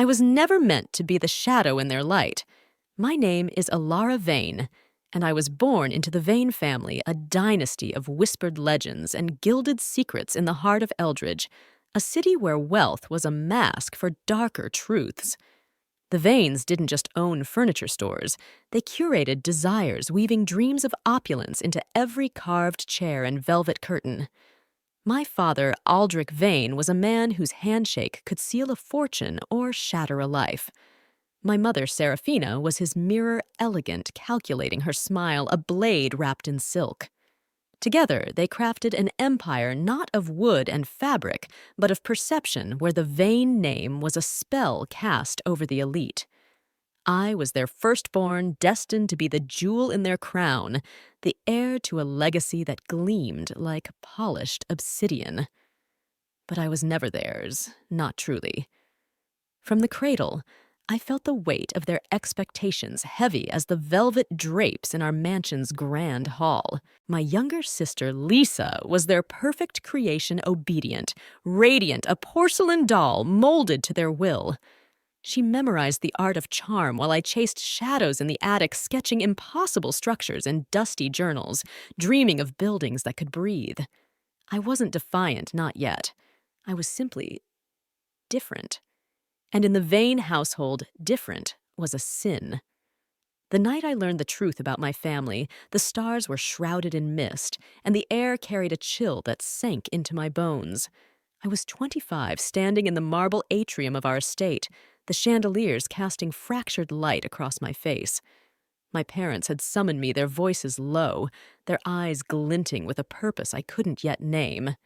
I was never meant to be the shadow in their light. My name is Alara Vane, and I was born into the Vane family, a dynasty of whispered legends and gilded secrets in the heart of Eldridge, a city where wealth was a mask for darker truths. The Vanes didn't just own furniture stores. They curated desires, weaving dreams of opulence into every carved chair and velvet curtain. My father, Aldrich Vane, was a man whose handshake could seal a fortune or shatter a life. My mother, Serafina, was his mirror, elegant, calculating her smile, a blade wrapped in silk. Together, they crafted an empire not of wood and fabric, but of perception, where the Vane name was a spell cast over the elite. I was their firstborn, destined to be the jewel in their crown, the heir to a legacy that gleamed like polished obsidian. But I was never theirs, not truly. From the cradle, I felt the weight of their expectations heavy as the velvet drapes in our mansion's grand hall. My younger sister, Lisa, was their perfect creation, obedient, radiant, a porcelain doll molded to their will. She memorized the art of charm while I chased shadows in the attic, sketching impossible structures in dusty journals, dreaming of buildings that could breathe. I wasn't defiant, not yet. I was simply different. And in the Vane household, different was a sin. The night I learned the truth about my family, the stars were shrouded in mist, and the air carried a chill that sank into my bones. I was 25, standing in the marble atrium of our estate, the chandeliers casting fractured light across my face. My parents had summoned me, their voices low, their eyes glinting with a purpose I couldn't yet name.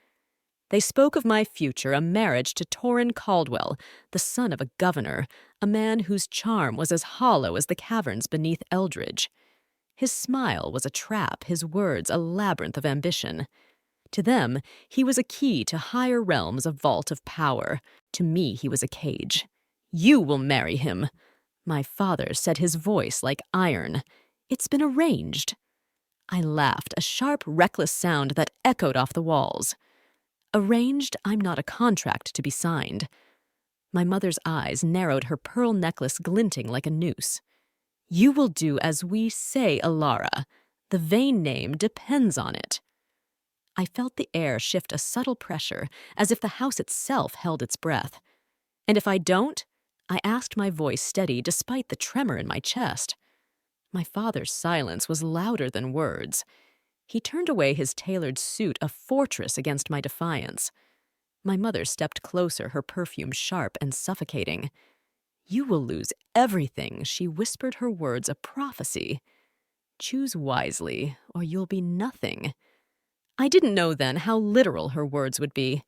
They spoke of my future, a marriage to Torrin Caldwell, the son of a governor, a man whose charm was as hollow as the caverns beneath Eldridge. His smile was a trap, his words a labyrinth of ambition. To them, he was a key to higher realms, a vault of power. To me, he was a cage. "You will marry him," my father said, his voice like iron. "It's been arranged." I laughed, a sharp, reckless sound that echoed off the walls. Arranged, I'm not a contract to be signed. My mother's eyes narrowed, her pearl necklace glinting like a noose. "You will do as we say, Alara. The Vane name depends on it." I felt the air shift, a subtle pressure, as if the house itself held its breath. "And if I don't?" I asked, my voice steady despite the tremor in my chest. My father's silence was louder than words. He turned away, his tailored suit a fortress against my defiance. My mother stepped closer, her perfume sharp and suffocating. "You will lose everything," she whispered, her words a prophecy. "Choose wisely, or you'll be nothing." I didn't know then how literal her words would be.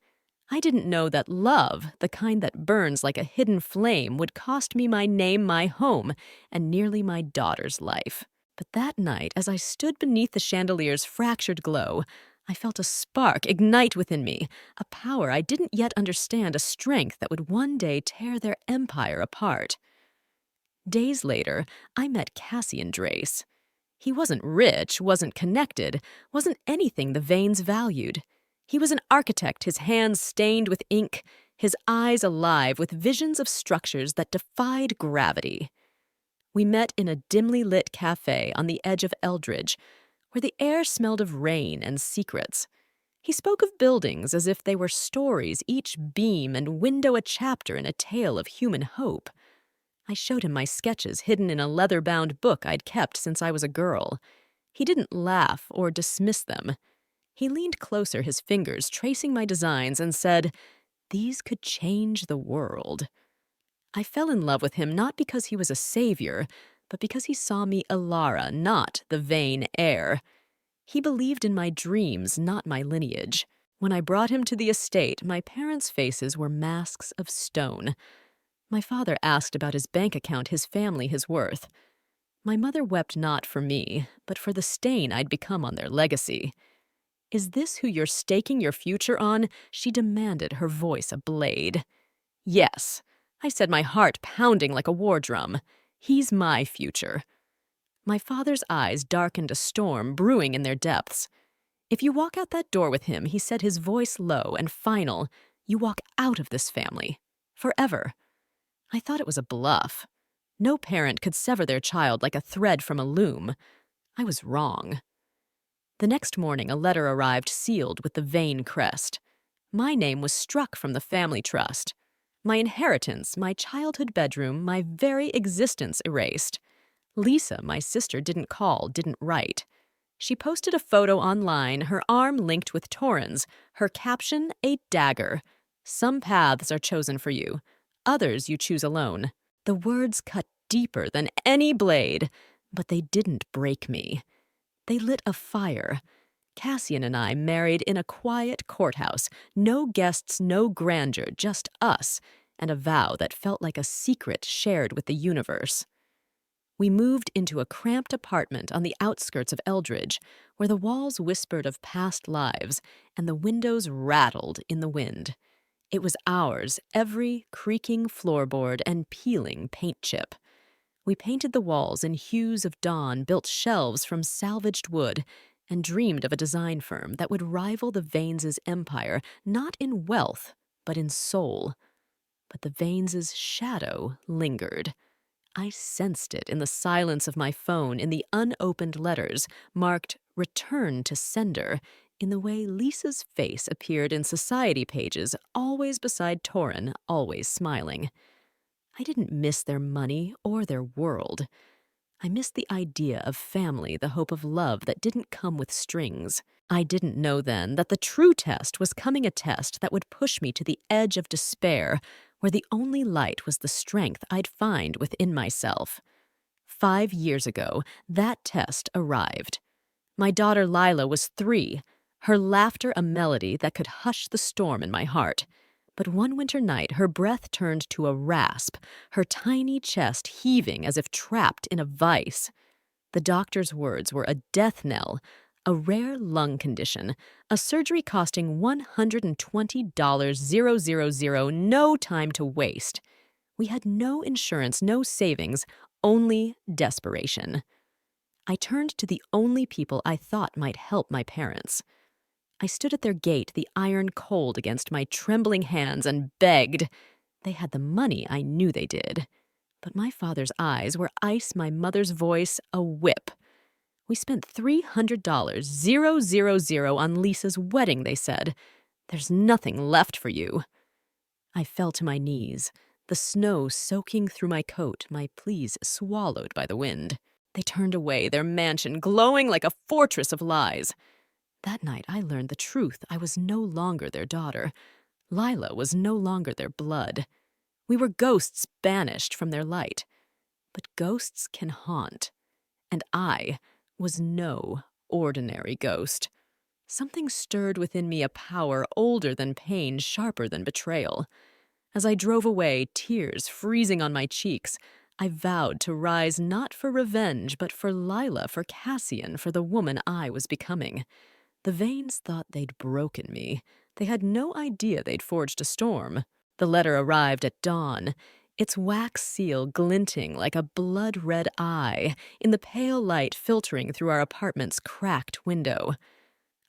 I didn't know that love, the kind that burns like a hidden flame, would cost me my name, my home, and nearly my daughter's life. But that night, as I stood beneath the chandelier's fractured glow, I felt a spark ignite within me, a power I didn't yet understand, a strength that would one day tear their empire apart. Days later, I met Cassian Drace. He wasn't rich, wasn't connected, wasn't anything the Vanes valued. He was an architect, his hands stained with ink, his eyes alive with visions of structures that defied gravity. We met in a dimly lit cafe on the edge of Eldridge, where the air smelled of rain and secrets. He spoke of buildings as if they were stories, each beam and window a chapter in a tale of human hope. I showed him my sketches hidden in a leather-bound book I'd kept since I was a girl. He didn't laugh or dismiss them. He leaned closer, his fingers tracing my designs, and said, "These could change the world." I fell in love with him not because he was a savior, but because he saw me Alara, not the Vane heir. He believed in my dreams, not my lineage. When I brought him to the estate, my parents' faces were masks of stone. My father asked about his bank account, his family, his worth. My mother wept not for me, but for the stain I'd become on their legacy. "Is this who you're staking your future on?" she demanded, her voice a blade. "Yes," I said, my heart pounding like a war drum. "He's my future." My father's eyes darkened, a storm brewing in their depths. "If you walk out that door with him," he said, his voice low and final, "you walk out of this family. Forever." I thought it was a bluff. No parent could sever their child like a thread from a loom. I was wrong. The next morning, a letter arrived sealed with the Vane crest. My name was struck from the family trust. My inheritance, my childhood bedroom, my very existence erased. Lisa, my sister, didn't call, didn't write. She posted a photo online, her arm linked with Torrens, her caption, a dagger. Some paths are chosen for you. Others you choose alone. The words cut deeper than any blade, but they didn't break me. They lit a fire. Cassian and I married in a quiet courthouse. No guests, no grandeur, just us, and a vow that felt like a secret shared with the universe. We moved into a cramped apartment on the outskirts of Eldridge, where the walls whispered of past lives and the windows rattled in the wind. It was ours, every creaking floorboard and peeling paint chip. We painted the walls in hues of dawn, built shelves from salvaged wood, and dreamed of a design firm that would rival the Vanes' empire, not in wealth, but in soul. But the Vanes' shadow lingered. I sensed it in the silence of my phone, in the unopened letters marked "Return to Sender," in the way Lisa's face appeared in society pages, always beside Torrin, always smiling. I didn't miss their money or their world. I missed the idea of family, the hope of love that didn't come with strings. I didn't know then that the true test was coming, a test that would push me to the edge of despair, where the only light was the strength I'd find within myself. 5 years ago, that test arrived. My daughter Lila was 3, her laughter a melody that could hush the storm in my heart. But one winter night, her breath turned to a rasp, her tiny chest heaving as if trapped in a vice. The doctor's words were a death knell, a rare lung condition, a surgery costing $120,000, no time to waste. We had no insurance, no savings, only desperation. I turned to the only people I thought might help my parents. I stood at their gate, the iron cold against my trembling hands, and begged. They had the money, I knew they did. But my father's eyes were ice, my mother's voice a whip. We spent $300,000 on Lisa's wedding, they said. There's nothing left for you. I fell to my knees, the snow soaking through my coat, my pleas swallowed by the wind. They turned away, their mansion glowing like a fortress of lies. That night I learned the truth. I was no longer their daughter. Lila was no longer their blood. We were ghosts banished from their light. But ghosts can haunt. And I was no ordinary ghost. Something stirred within me, a power older than pain, sharper than betrayal. As I drove away, tears freezing on my cheeks, I vowed to rise not for revenge, but for Lila, for Cassian, for the woman I was becoming. The Vanes thought they'd broken me. They had no idea they'd forged a storm. The letter arrived at dawn, its wax seal glinting like a blood-red eye in the pale light filtering through our apartment's cracked window.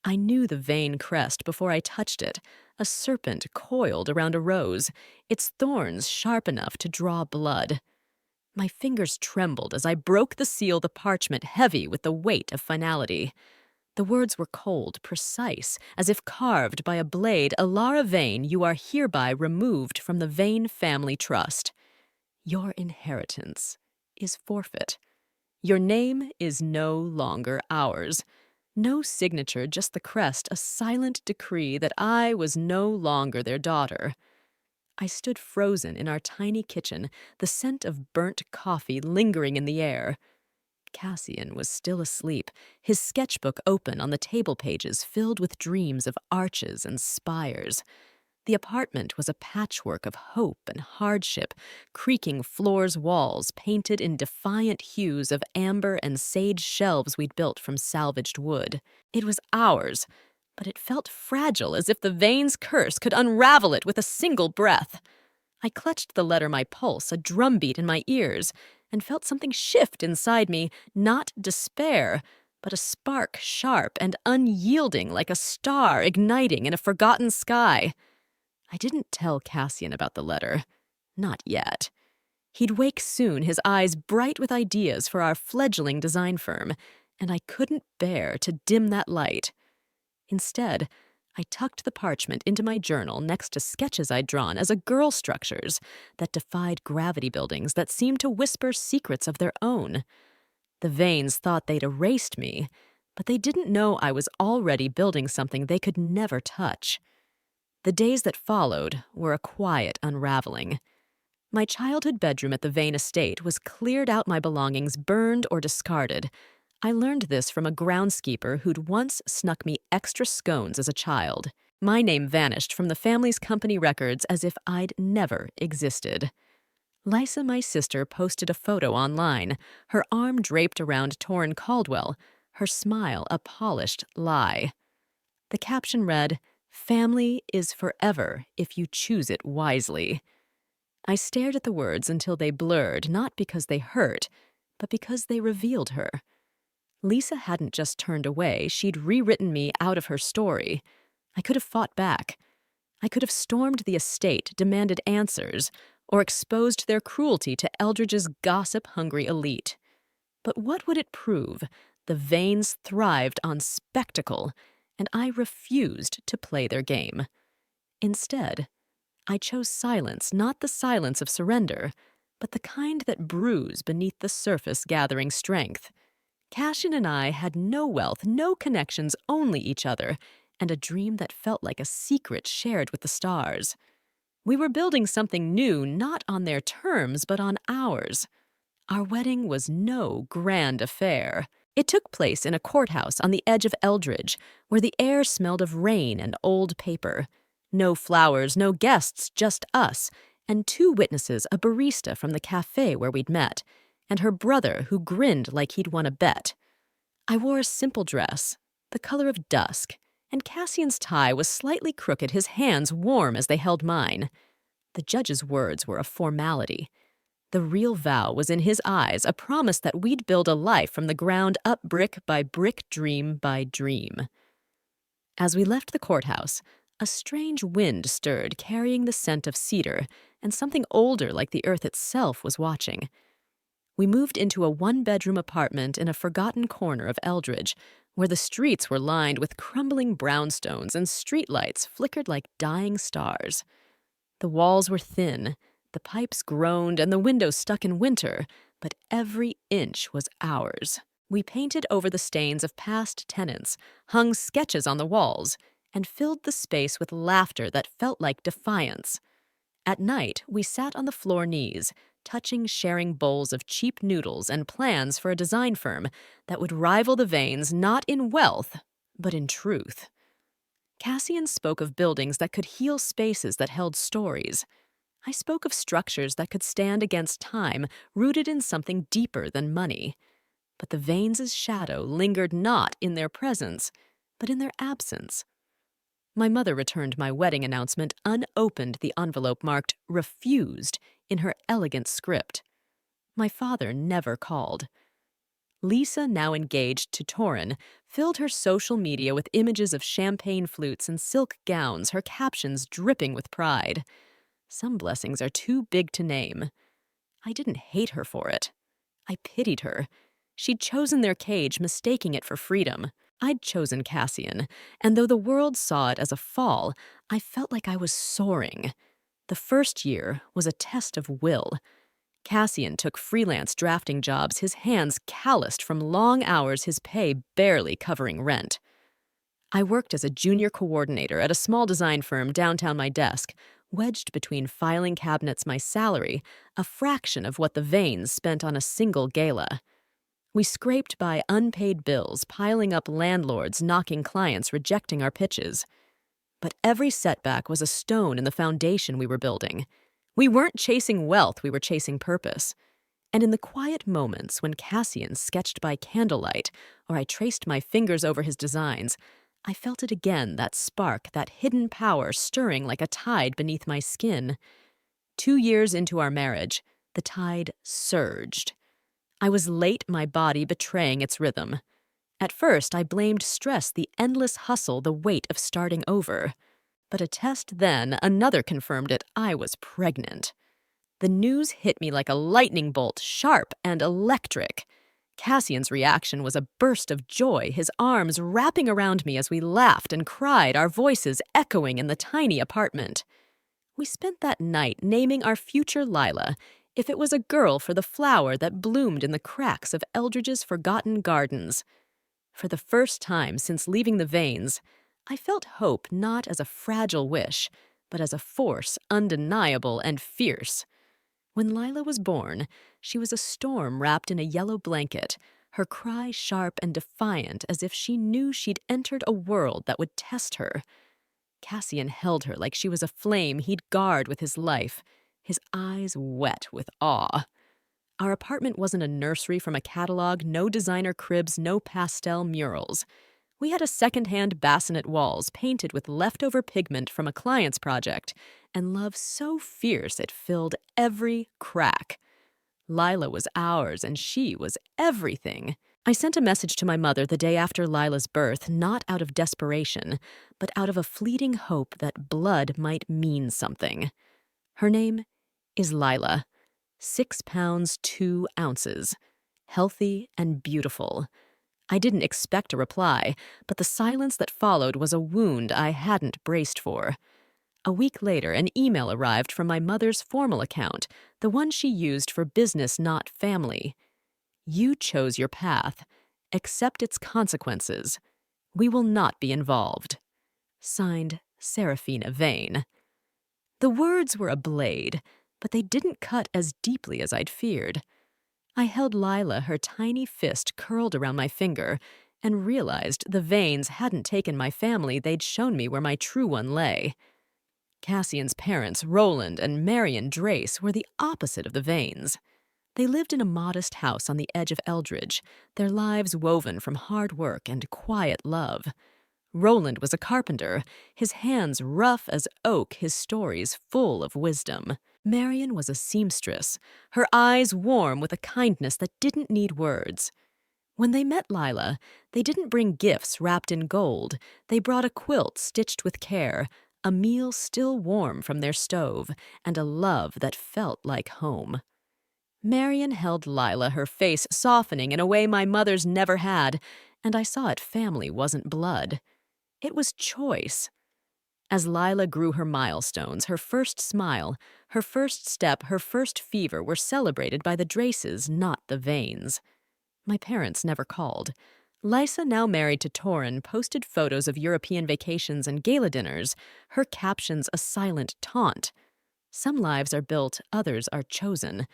I knew the Vane crest before I touched it, a serpent coiled around a rose, its thorns sharp enough to draw blood. My fingers trembled as I broke the seal, the parchment heavy with the weight of finality. The words were cold, precise, as if carved by a blade. Alara Vane, you are hereby removed from the Vane family trust. Your inheritance is forfeit. Your name is no longer ours. No signature, just the crest, a silent decree that I was no longer their daughter. I stood frozen in our tiny kitchen, the scent of burnt coffee lingering in the air. Cassian was still asleep, his sketchbook open on the table pages filled with dreams of arches and spires. The apartment was a patchwork of hope and hardship, creaking floors, walls painted in defiant hues of amber and sage shelves we'd built from salvaged wood. It was ours, but it felt fragile, as if the Vane's curse could unravel it with a single breath. I clutched the letter, my pulse, a drumbeat in my ears, and felt something shift inside me, not despair, but a spark sharp and unyielding like a star igniting in a forgotten sky. I didn't tell Cassian about the letter. Not yet. He'd wake soon, his eyes bright with ideas for our fledgling design firm, and I couldn't bear to dim that light. Instead, I tucked the parchment into my journal next to sketches I'd drawn as a girl structures that defied gravity buildings that seemed to whisper secrets of their own. The Vanes thought they'd erased me, but they didn't know I was already building something they could never touch. The days that followed were a quiet unraveling. My childhood bedroom at the Vane estate was cleared out, my belongings burned or discarded. I learned this from a groundskeeper who'd once snuck me extra scones as a child. My name vanished from the family's company records as if I'd never existed. Lysa, my sister, posted a photo online, her arm draped around Torrin Caldwell, her smile a polished lie. The caption read, "Family is forever if you choose it wisely." I stared at the words until they blurred, not because they hurt, but because they revealed her. Lisa hadn't just turned away, she'd rewritten me out of her story. I could have fought back. I could have stormed the estate, demanded answers, or exposed their cruelty to Eldridge's gossip-hungry elite. But what would it prove? The Vanes thrived on spectacle, and I refused to play their game. Instead, I chose silence, not the silence of surrender, but the kind that brews beneath the surface gathering strength. Cassian and I had no wealth, no connections, only each other, and a dream that felt like a secret shared with the stars. We were building something new, not on their terms, but on ours. Our wedding was no grand affair. It took place in a courthouse on the edge of Eldridge, where the air smelled of rain and old paper. No flowers, no guests, just us, and two witnesses, a barista from the cafe where we'd met, and her brother who grinned like he'd won a bet. I wore a simple dress, the color of dusk, and Cassian's tie was slightly crooked, his hands warm as they held mine. The judge's words were a formality. The real vow was in his eyes, a promise that we'd build a life from the ground up, brick by brick, dream by dream. As we left the courthouse, a strange wind stirred, carrying the scent of cedar, and something older like the earth itself was watching. We moved into a one-bedroom apartment in a forgotten corner of Eldridge, where the streets were lined with crumbling brownstones and streetlights flickered like dying stars. The walls were thin, the pipes groaned, and the windows stuck in winter, but every inch was ours. We painted over the stains of past tenants, hung sketches on the walls, and filled the space with laughter that felt like defiance. At night, we sat on the floor knees, touching, sharing bowls of cheap noodles and plans for a design firm that would rival the Vanes not in wealth, but in truth. Cassian spoke of buildings that could heal spaces that held stories. I spoke of structures that could stand against time, rooted in something deeper than money. But the Vanes' shadow lingered not in their presence, but in their absence. My mother returned my wedding announcement, unopened the envelope marked "Refused" in her elegant script. My father never called. Lisa, now engaged to Torrin, filled her social media with images of champagne flutes and silk gowns, her captions dripping with pride. Some blessings are too big to name. I didn't hate her for it. I pitied her. She'd chosen their cage, mistaking it for freedom. I'd chosen Cassian, and though the world saw it as a fall, I felt like I was soaring. The first year was a test of will. Cassian took freelance drafting jobs, his hands calloused from long hours, his pay barely covering rent. I worked as a junior coordinator at a small design firm downtown my desk, wedged between filing cabinets my salary, a fraction of what the Vanes spent on a single gala. We scraped by unpaid bills, piling up landlords, knocking clients, rejecting our pitches. But every setback was a stone in the foundation we were building. We weren't chasing wealth, we were chasing purpose. And in the quiet moments when Cassian sketched by candlelight, or I traced my fingers over his designs, I felt it again, that spark, that hidden power stirring like a tide beneath my skin. 2 years into our marriage, the tide surged. I was late, my body betraying its rhythm. At first, I blamed stress, the endless hustle, the weight of starting over. But a test then, another confirmed it, I was pregnant. The news hit me like a lightning bolt, sharp and electric. Cassian's reaction was a burst of joy, his arms wrapping around me as we laughed and cried, our voices echoing in the tiny apartment. We spent that night naming our future Lila, if it was a girl for the flower that bloomed in the cracks of Eldridge's forgotten gardens. For the first time since leaving the Vanes, I felt hope not as a fragile wish, but as a force undeniable and fierce. When Lila was born, she was a storm wrapped in a yellow blanket, her cry sharp and defiant as if she knew she'd entered a world that would test her. Cassian held her like she was a flame he'd guard with his life, his eyes wet with awe. Our apartment wasn't a nursery from a catalog, no designer cribs, no pastel murals. We had a second-hand bassinet walls painted with leftover pigment from a client's project, and love so fierce it filled every crack. Lila was ours, and she was everything. I sent a message to my mother the day after Lila's birth, not out of desperation, but out of a fleeting hope that blood might mean something. Her name is Lila, 6 pounds 2 ounces, healthy and beautiful. I didn't expect a reply, but the silence that followed was a wound I hadn't braced for. A week later, an email arrived from my mother's formal account, the one she used for business, not family. You chose your path. Accept its consequences. We will not be involved. Signed, Seraphina Vane. The words were a blade, but they didn't cut as deeply as I'd feared. I held Lila, her tiny fist curled around my finger, and realized the Vanes hadn't taken my family, they'd shown me where my true one lay. Cassian's parents, Roland and Marion Drace, were the opposite of the Vanes. They lived in a modest house on the edge of Eldridge, their lives woven from hard work and quiet love. Roland was a carpenter, his hands rough as oak, his stories full of wisdom. Marion was a seamstress, her eyes warm with a kindness that didn't need words. When they met Lila, they didn't bring gifts wrapped in gold. They brought a quilt stitched with care, a meal still warm from their stove, and a love that felt like home. Marion held Lila, her face softening in a way my mother's never had, and I saw it family wasn't blood. It was choice. As Lila grew her milestones, her first smile, her first step, her first fever were celebrated by the Draces, not the Vanes. My parents never called. Lysa, now married to Torin, posted photos of European vacations and gala dinners, her captions a silent taunt. Some lives are built, others are chosen.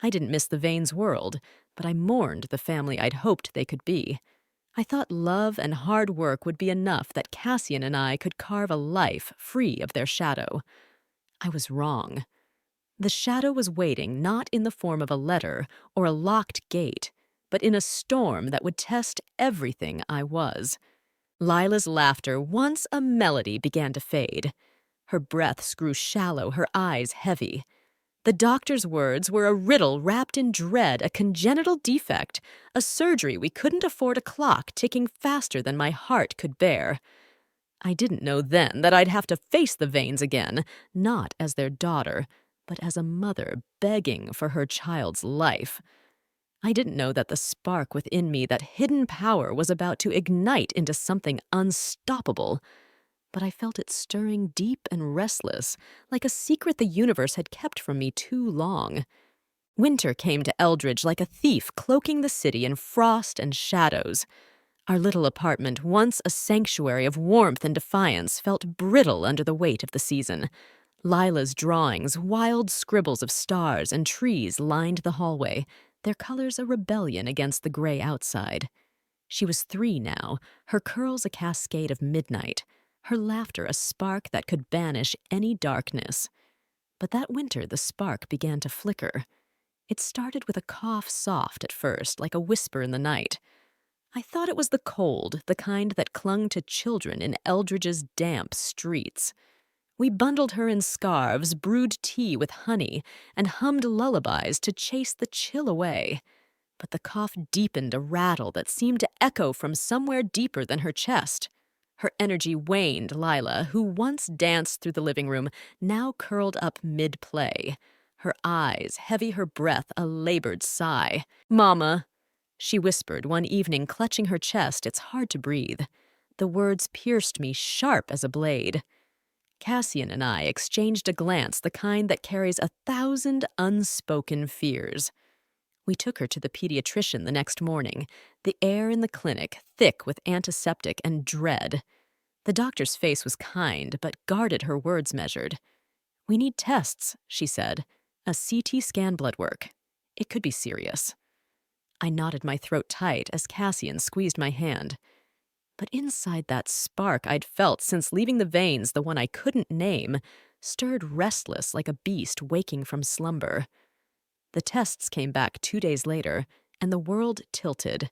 I didn't miss the Vanes' world, but I mourned the family I'd hoped they could be. I thought love and hard work would be enough, that Cassian and I could carve a life free of their shadow. I was wrong. The shadow was waiting not in the form of a letter or a locked gate, but in a storm that would test everything I was. Lila's laughter, once a melody, began to fade. Her breaths grew shallow, her eyes heavy. The doctor's words were a riddle wrapped in dread, a congenital defect, a surgery we couldn't afford, a clock ticking faster than my heart could bear. I didn't know then that I'd have to face the Vanes again, not as their daughter, but as a mother begging for her child's life. I didn't know that the spark within me, that hidden power, was about to ignite into something unstoppable. But I felt it stirring deep and restless, like a secret the universe had kept from me too long. Winter came to Eldridge like a thief cloaking the city in frost and shadows. Our little apartment, once a sanctuary of warmth and defiance, felt brittle under the weight of the season. Lila's drawings, wild scribbles of stars and trees, lined the hallway, their colors a rebellion against the gray outside. She was 3 now, her curls a cascade of midnight, her laughter a spark that could banish any darkness. But that winter the spark began to flicker. It started with a cough, soft at first, like a whisper in the night. I thought it was the cold, the kind that clung to children in Eldridge's damp streets. We bundled her in scarves, brewed tea with honey, and hummed lullabies to chase the chill away. But the cough deepened, a rattle that seemed to echo from somewhere deeper than her chest. Her energy waned. Lila, who once danced through the living room, now curled up mid-play. Her eyes, heavy her breath, a labored sigh. "Mama," she whispered one evening, clutching her chest. It's hard to breathe. The words pierced me sharp as a blade. Cassian and I exchanged a glance, the kind that carries 1,000 unspoken fears. We took her to the pediatrician the next morning, the air in the clinic thick with antiseptic and dread. The doctor's face was kind, but guarded her words measured. "We need tests," she said. "A CT scan, blood work. It could be serious." I knotted my throat tight as Cassian squeezed my hand. But inside that spark I'd felt since leaving the veins, the one I couldn't name, stirred restless like a beast waking from slumber. The tests came back 2 days later, and the world tilted.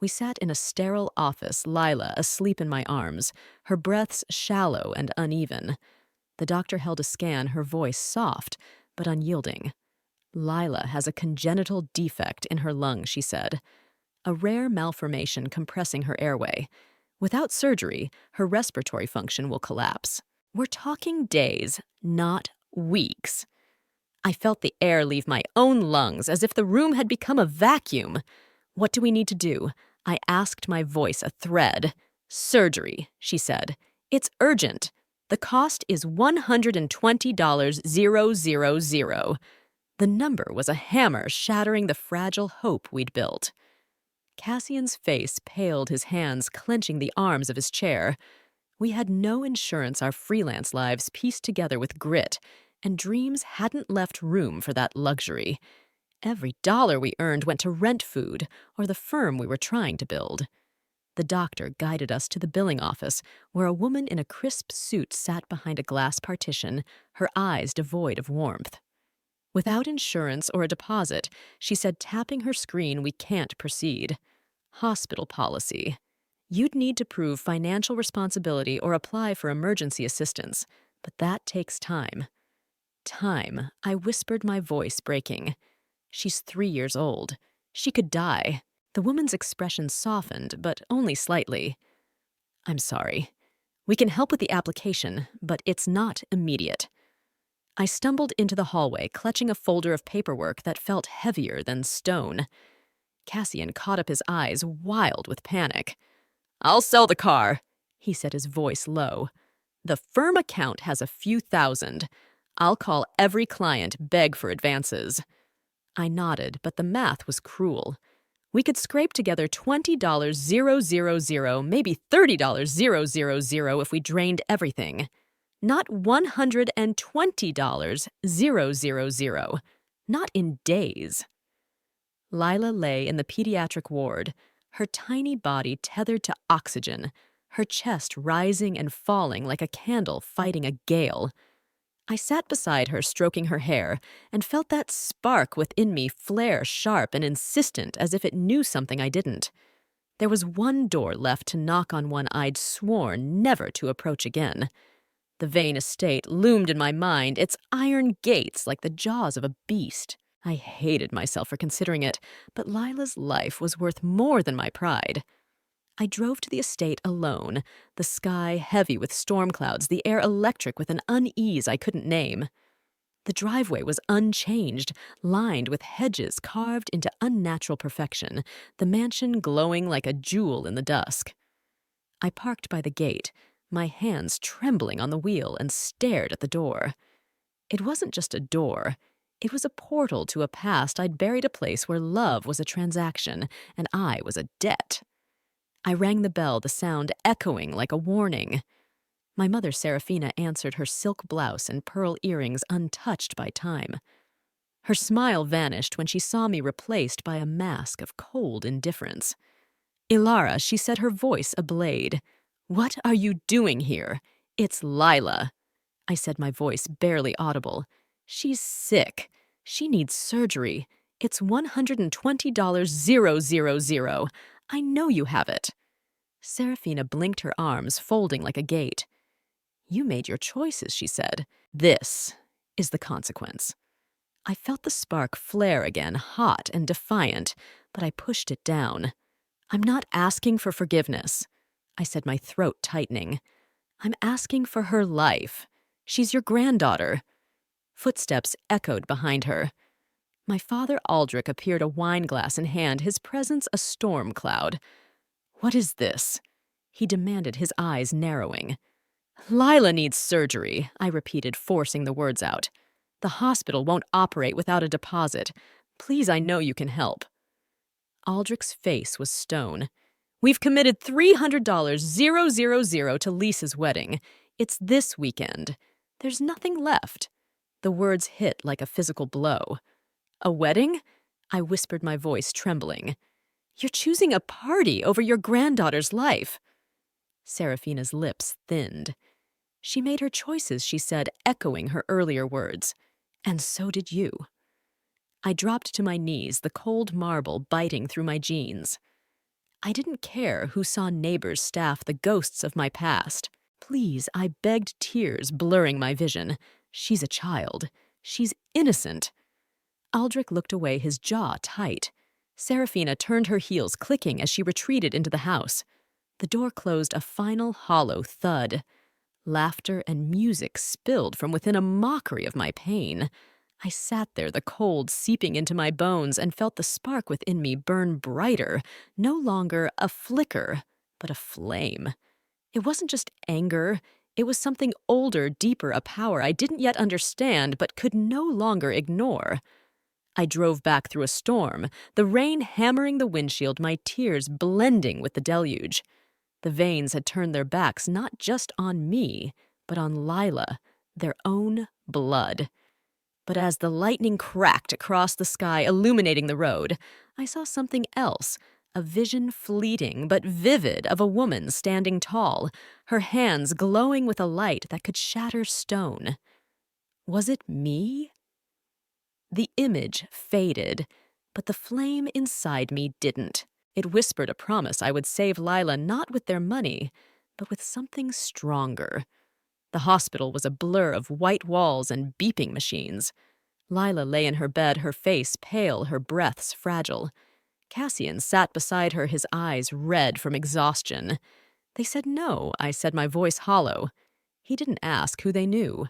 We sat in a sterile office, Lila asleep in my arms, her breaths shallow and uneven. The doctor held a scan, her voice soft but unyielding. "Lila has a congenital defect in her lung," she said. "A rare malformation compressing her airway. Without surgery, her respiratory function will collapse." We're talking days, not weeks. I felt the air leave my own lungs as if the room had become a vacuum. "What do we need to do?" I asked, my voice a thread. "Surgery," she said. "It's urgent. The cost is $120,000. The number was a hammer shattering the fragile hope we'd built. Cassian's face paled, his hands clenching the arms of his chair. We had no insurance, our freelance lives pieced together with grit, and dreams hadn't left room for that luxury. Every dollar we earned went to rent food or the firm we were trying to build. The doctor guided us to the billing office, where a woman in a crisp suit sat behind a glass partition, her eyes devoid of warmth. Without insurance or a deposit, she said, tapping her screen, "We can't proceed. Hospital policy. You'd need to prove financial responsibility or apply for emergency assistance, but that takes time." "Time," I whispered, my voice breaking. "She's 3 years old. She could die." The woman's expression softened, but only slightly. "I'm sorry. We can help with the application, but it's not immediate." I stumbled into the hallway, clutching a folder of paperwork that felt heavier than stone. Cassian caught up his eyes, wild with panic. "I'll sell the car," he said, his voice low. "The firm account has a few thousand. I'll call every client, beg for advances." I nodded, but the math was cruel. We could scrape together $20,000, maybe $30,000 if we drained everything. Not $120,000. Not in days. Lila lay in the pediatric ward, her tiny body tethered to oxygen, her chest rising and falling like a candle fighting a gale. I sat beside her, stroking her hair, and felt that spark within me flare sharp and insistent as if it knew something I didn't. There was one door left to knock on, one I'd sworn never to approach again. The Vane estate loomed in my mind, its iron gates like the jaws of a beast. I hated myself for considering it, but Lila's life was worth more than my pride. I drove to the estate alone, the sky heavy with storm clouds, the air electric with an unease I couldn't name. The driveway was unchanged, lined with hedges carved into unnatural perfection, the mansion glowing like a jewel in the dusk. I parked by the gate, my hands trembling on the wheel, and stared at the door. It wasn't just a door. It was a portal to a past I'd buried, a place where love was a transaction and I was a debt. I rang the bell, the sound echoing like a warning. My mother, Serafina, answered, her silk blouse and pearl earrings untouched by time. Her smile vanished when she saw me, replaced by a mask of cold indifference. "Ilara," she said, her voice a blade. "What are you doing here?" "It's Lila," I said, my voice barely audible. "She's sick. She needs surgery. It's $120,000. I know you have it." Serafina blinked her arms, folding like a gate. "You made your choices," she said. "This is the consequence." I felt the spark flare again, hot and defiant, but I pushed it down. "I'm not asking for forgiveness," I said, my throat tightening. "I'm asking for her life. She's your granddaughter." Footsteps echoed behind her. My father Aldrich appeared, a wineglass in hand, his presence a storm cloud. "What is this?" he demanded, his eyes narrowing. "Lila needs surgery," I repeated, forcing the words out. "The hospital won't operate without a deposit. Please, I know you can help." Aldrich's face was stone. "We've committed $300,000 to Lisa's wedding. It's this weekend. There's nothing left." The words hit like a physical blow. "A wedding?" I whispered, my voice trembling. "You're choosing a party over your granddaughter's life." Serafina's lips thinned. "She made her choices," she said, echoing her earlier words. "And so did you." I dropped to my knees, the cold marble biting through my jeans. I didn't care who saw neighbors staff the ghosts of my past. "Please," I begged, tears blurring my vision. "She's a child. She's innocent." Aldrich looked away, his jaw tight. Serafina turned her heels, clicking as she retreated into the house. The door closed, a final hollow thud. Laughter and music spilled from within, a mockery of my pain. I sat there, the cold seeping into my bones, and felt the spark within me burn brighter, no longer a flicker, but a flame. It wasn't just anger. It was something older, deeper, a power I didn't yet understand but could no longer ignore. I drove back through a storm, the rain hammering the windshield, my tears blending with the deluge. The Vanes had turned their backs not just on me, but on Lila, their own blood. But as the lightning cracked across the sky, illuminating the road, I saw something else, a vision fleeting but vivid of a woman standing tall, her hands glowing with a light that could shatter stone. Was it me? The image faded, but the flame inside me didn't. It whispered a promise I would save Lila not with their money, but with something stronger. The hospital was a blur of white walls and beeping machines. Lila lay in her bed, her face pale, her breaths fragile. Cassian sat beside her, his eyes red from exhaustion. "They said no," I said, my voice hollow. He didn't ask who they knew.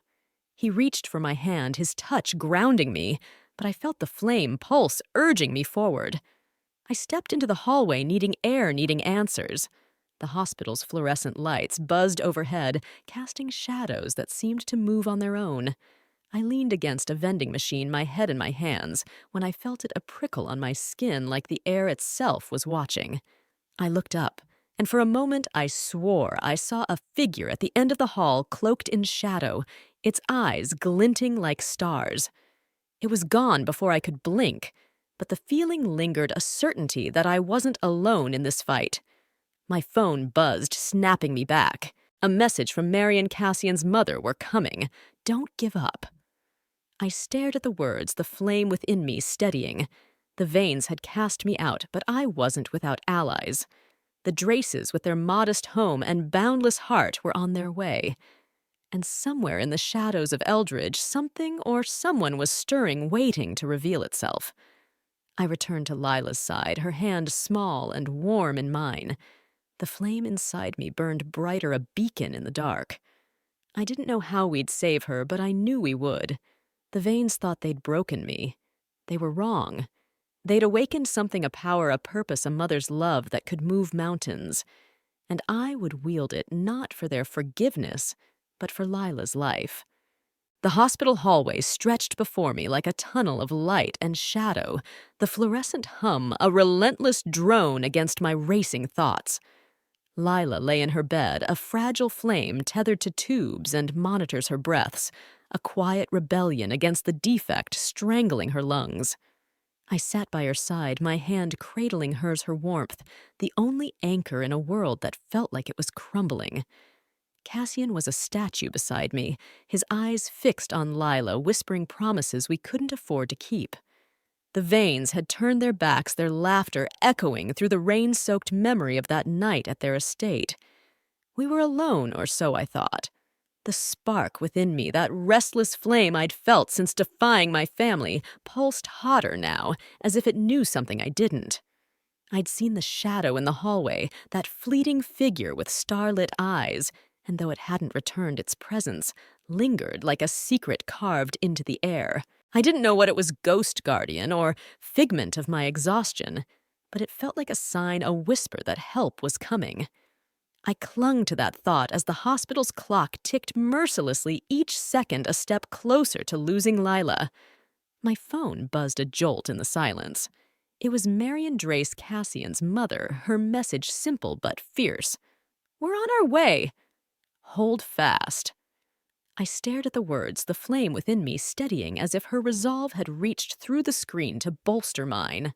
He reached for my hand, his touch grounding me, but I felt the flame pulse urging me forward. I stepped into the hallway, needing air, needing answers. The hospital's fluorescent lights buzzed overhead, casting shadows that seemed to move on their own. I leaned against a vending machine, my head in my hands, when I felt it a prickle on my skin like the air itself was watching. I looked up, and for a moment I swore I saw a figure at the end of the hall, cloaked in shadow, its eyes glinting like stars. It was gone before I could blink, but the feeling lingered, a certainty that I wasn't alone in this fight. My phone buzzed, snapping me back. A message from Mary and Cassian's mother were coming. "Don't give up." I stared at the words, the flame within me steadying. The Vanes had cast me out, but I wasn't without allies. The Draces, with their modest home and boundless heart, were on their way. And somewhere in the shadows of Eldridge, something or someone was stirring, waiting to reveal itself. I returned to Lila's side, her hand small and warm in mine. The flame inside me burned brighter, a beacon in the dark. I didn't know how we'd save her, but I knew we would. The Vanes thought they'd broken me. They were wrong. They'd awakened something, a power, a purpose, a mother's love that could move mountains. And I would wield it not for their forgiveness, but for Lila's life. The hospital hallway stretched before me like a tunnel of light and shadow, the fluorescent hum a relentless drone against my racing thoughts. Lila lay in her bed, a fragile flame tethered to tubes and monitors her breaths, a quiet rebellion against the defect strangling her lungs. I sat by her side, my hand cradling hers, her warmth, the only anchor in a world that felt like it was crumbling. Cassian was a statue beside me, his eyes fixed on Lila, whispering promises we couldn't afford to keep. The Vanes had turned their backs, their laughter echoing through the rain-soaked memory of that night at their estate. We were alone, or so I thought. The spark within me, that restless flame I'd felt since defying my family, pulsed hotter now, as if it knew something I didn't. I'd seen the shadow in the hallway, that fleeting figure with starlit eyes, and though it hadn't returned its presence, lingered like a secret carved into the air. I didn't know what it was, ghost guardian or figment of my exhaustion, but it felt like a sign, a whisper that help was coming. I clung to that thought as the hospital's clock ticked mercilessly, each second a step closer to losing Lila. My phone buzzed a jolt in the silence. It was Marion Drace Cassian's mother, her message simple but fierce. "We're on our way. Hold fast." I stared at the words, the flame within me steadying as if her resolve had reached through the screen to bolster mine.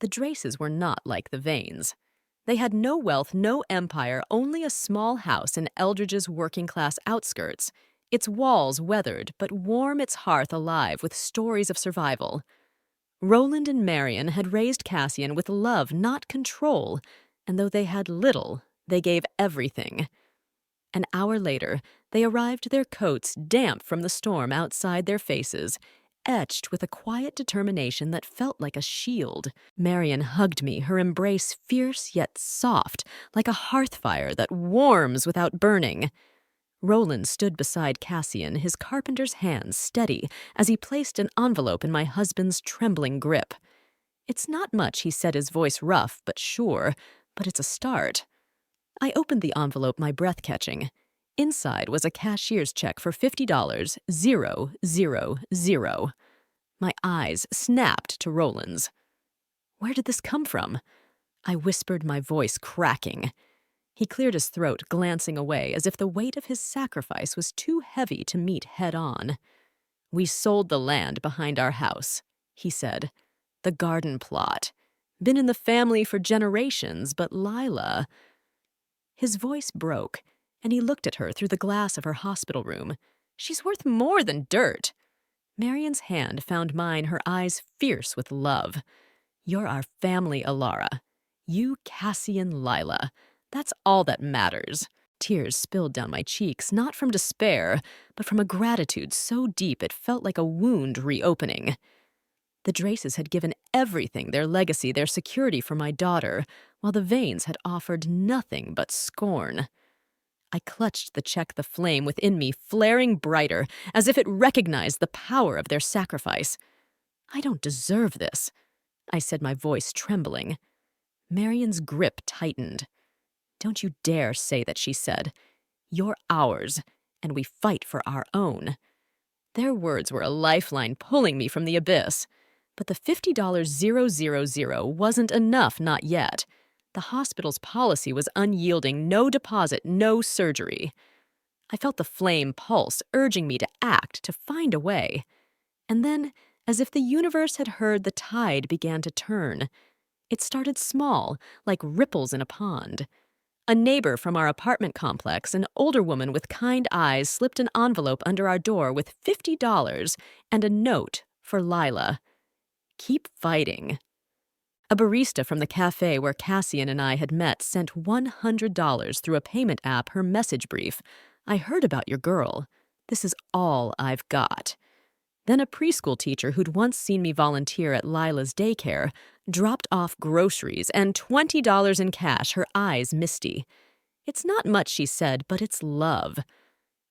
The Draces were not like the Vanes. They had no wealth, no empire, only a small house in Eldridge's working-class outskirts, its walls weathered but warm, its hearth alive with stories of survival. Roland and Marion had raised Cassian with love, not control, and though they had little, they gave everything. An hour later, they arrived, their coats damp from the storm outside their faces, etched with a quiet determination that felt like a shield. Marion hugged me, her embrace fierce yet soft, like a hearth fire that warms without burning. Roland stood beside Cassian, his carpenter's hands steady as he placed an envelope in my husband's trembling grip. "It's not much," he said, his voice rough but sure, "but it's a start." I opened the envelope, my breath catching. Inside was a cashier's check for $50, 000. My eyes snapped to Roland's. "Where did this come from?" I whispered, my voice cracking. He cleared his throat, glancing away as if the weight of his sacrifice was too heavy to meet head-on. "We sold the land behind our house," he said. "The garden plot. Been in the family for generations, but Lila—" His voice broke, and he looked at her through the glass of her hospital room. "She's worth more than dirt." Marion's hand found mine, her eyes fierce with love. "You're our family, Alara. You, Cassian, Lila. That's all that matters." Tears spilled down my cheeks, not from despair, but from a gratitude so deep it felt like a wound reopening. The Draces had given everything, their legacy, their security for my daughter, while the Vanes had offered nothing but scorn. I clutched the check, the flame within me flaring brighter, as if it recognized the power of their sacrifice. "I don't deserve this," I said, my voice trembling. Marion's grip tightened. "Don't you dare say that," she said. "You're ours, and we fight for our own." Their words were a lifeline pulling me from the abyss. But the $50,000 wasn't enough, not yet. The hospital's policy was unyielding, no deposit, no surgery. I felt the flame pulse, urging me to act, to find a way. And then, as if the universe had heard, the tide began to turn. It started small, like ripples in a pond. A neighbor from our apartment complex, an older woman with kind eyes, slipped an envelope under our door with $50 and a note for Lila. "Keep fighting." A barista from the cafe where Cassian and I had met sent $100 through a payment app, her message brief. "I heard about your girl. This is all I've got." Then a preschool teacher who'd once seen me volunteer at Lila's daycare dropped off groceries and $20 in cash, her eyes misty. "It's not much," she said, "but it's love."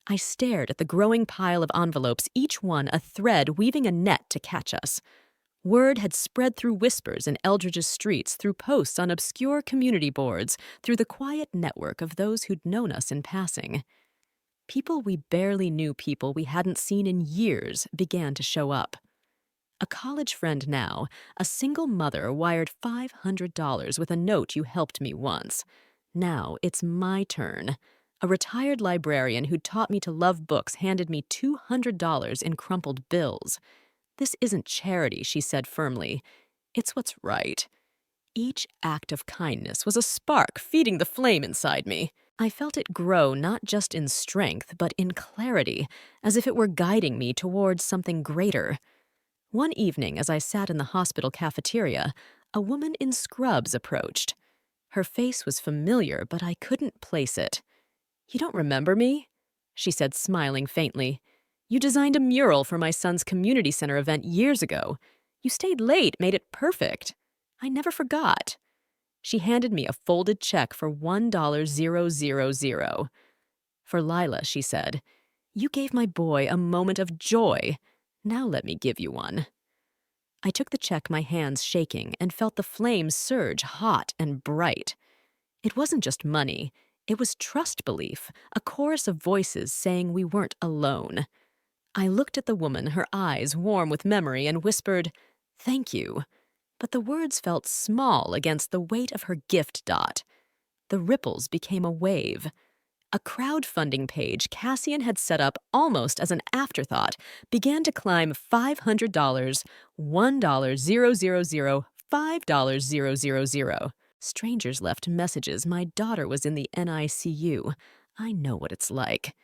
I stared at the growing pile of envelopes, each one a thread weaving a net to catch us. Word had spread through whispers in Eldridge's streets, through posts on obscure community boards, through the quiet network of those who'd known us in passing. People we barely knew, people we hadn't seen in years, began to show up. A college friend now, a single mother, wired $500 with a note, "You helped me once. Now it's my turn." A retired librarian who'd taught me to love books handed me $200 in crumpled bills. "This isn't charity," she said firmly. "It's what's right." Each act of kindness was a spark feeding the flame inside me. I felt it grow not just in strength, but in clarity, as if it were guiding me towards something greater. One evening, as I sat in the hospital cafeteria, a woman in scrubs approached. Her face was familiar, but I couldn't place it. "You don't remember me?" she said, smiling faintly. "You designed a mural for my son's community center event years ago. You stayed late, made it perfect. I never forgot." She handed me a folded check for $1,000. "For Lila," she said. You gave my boy a moment of joy. Now let me give you one." I took the check, my hands shaking, and felt the flames surge hot and bright. It wasn't just money. It was trust belief, a chorus of voices saying we weren't alone. I looked at the woman, her eyes warm with memory, and whispered, "Thank you." But the words felt small against the weight of her gift dot. The ripples became a wave. A crowdfunding page Cassian had set up almost as an afterthought began to climb $500, $1,000, $5,000. Strangers left messages. My daughter was in the NICU. I know what it's like.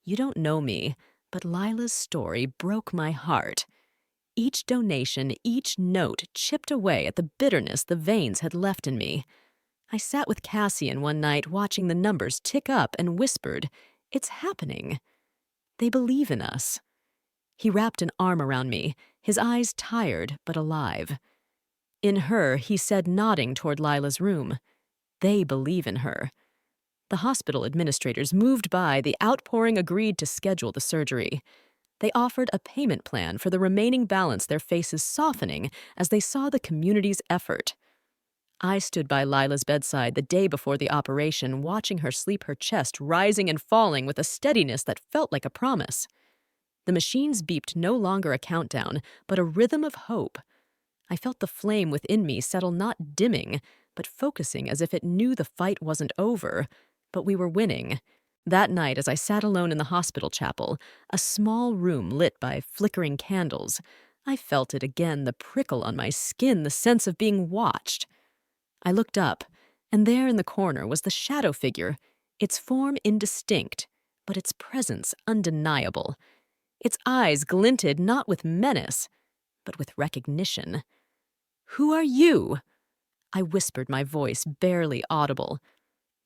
You don't know me, but Lila's story broke my heart. Each donation, each note chipped away at the bitterness the veins had left in me. I sat with Cassian one night watching the numbers tick up and whispered, "It's happening. They believe in us." He wrapped an arm around me, his eyes tired but alive. In her, he said, nodding toward Lila's room, "They believe in her." The hospital administrators moved by, the outpouring agreed to schedule the surgery. They offered a payment plan for the remaining balance, their faces softening as they saw the community's effort. I stood by Lila's bedside the day before the operation, watching her sleep, her chest rising and falling with a steadiness that felt like a promise. The machines beeped no longer a countdown, but a rhythm of hope. I felt the flame within me settle, not dimming, but focusing as if it knew the fight wasn't over, but we were winning. That night, as I sat alone in the hospital chapel, a small room lit by flickering candles, I felt it again, the prickle on my skin, the sense of being watched. I looked up, and there in the corner was the shadow figure, its form indistinct, but its presence undeniable. Its eyes glinted not with menace, but with recognition. "Who are you?" I whispered, my voice barely audible.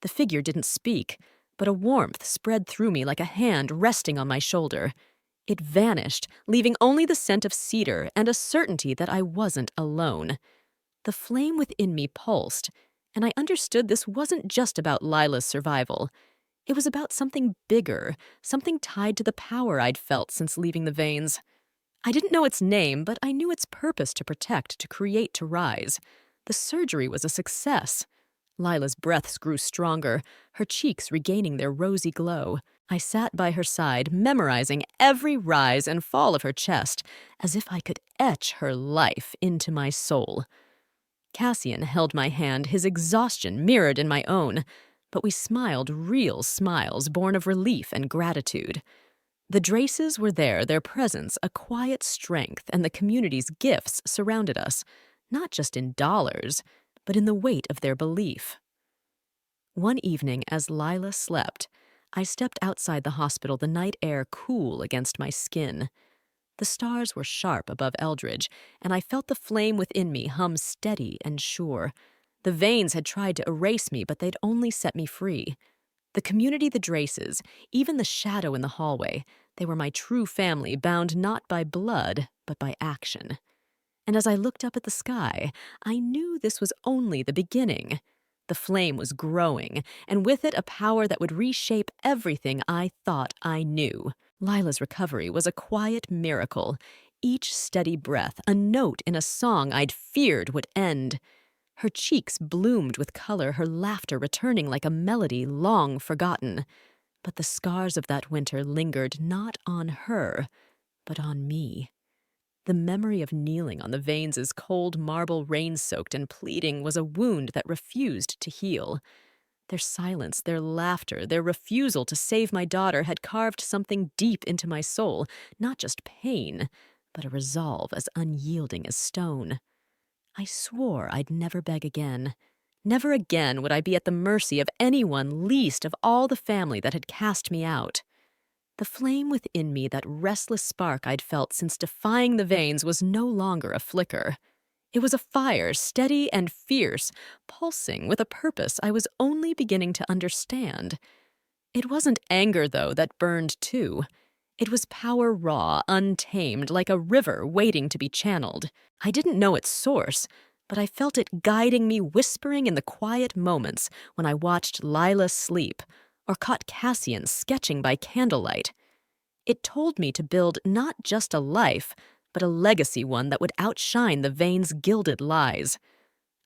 The figure didn't speak, but a warmth spread through me like a hand resting on my shoulder. It vanished, leaving only the scent of cedar and a certainty that I wasn't alone. The flame within me pulsed, and I understood this wasn't just about Lila's survival. It was about something bigger, something tied to the power I'd felt since leaving the veins. I didn't know its name, but I knew its purpose: to protect, to create, to rise. The surgery was a success. Lila's breaths grew stronger, her cheeks regaining their rosy glow. I sat by her side, memorizing every rise and fall of her chest, as if I could etch her life into my soul. Cassian held my hand, his exhaustion mirrored in my own, but we smiled real smiles born of relief and gratitude. The Draces were there, their presence a quiet strength, and the community's gifts surrounded us, not just in dollars, but in the weight of their belief. One evening, as Lila slept, I stepped outside the hospital, the night air cool against my skin. The stars were sharp above Eldridge, and I felt the flame within me hum steady and sure. The veins had tried to erase me, but they'd only set me free. The community, the Draces, even the shadow in the hallway, they were my true family, bound not by blood, but by action. And as I looked up at the sky, I knew this was only the beginning. The flame was growing, and with it a power that would reshape everything I thought I knew. Lila's recovery was a quiet miracle, each steady breath a note in a song I'd feared would end. Her cheeks bloomed with color, her laughter returning like a melody long forgotten. But the scars of that winter lingered not on her, but on me. The memory of kneeling on the veins' cold marble, rain-soaked and pleading, was a wound that refused to heal. Their silence, their laughter, their refusal to save my daughter had carved something deep into my soul, not just pain, but a resolve as unyielding as stone. I swore I'd never beg again. Never again would I be at the mercy of anyone, least of all the family that had cast me out. The flame within me, that restless spark I'd felt since defying the veins, was no longer a flicker. It was a fire, steady and fierce, pulsing with a purpose I was only beginning to understand. It wasn't anger, though, that burned too. It was power raw, untamed, like a river waiting to be channeled. I didn't know its source, but I felt it guiding me, whispering in the quiet moments when I watched Lila sleep or caught Cassian sketching by candlelight. It told me to build not just a life, but a legacy one that would outshine the Vane's gilded lies.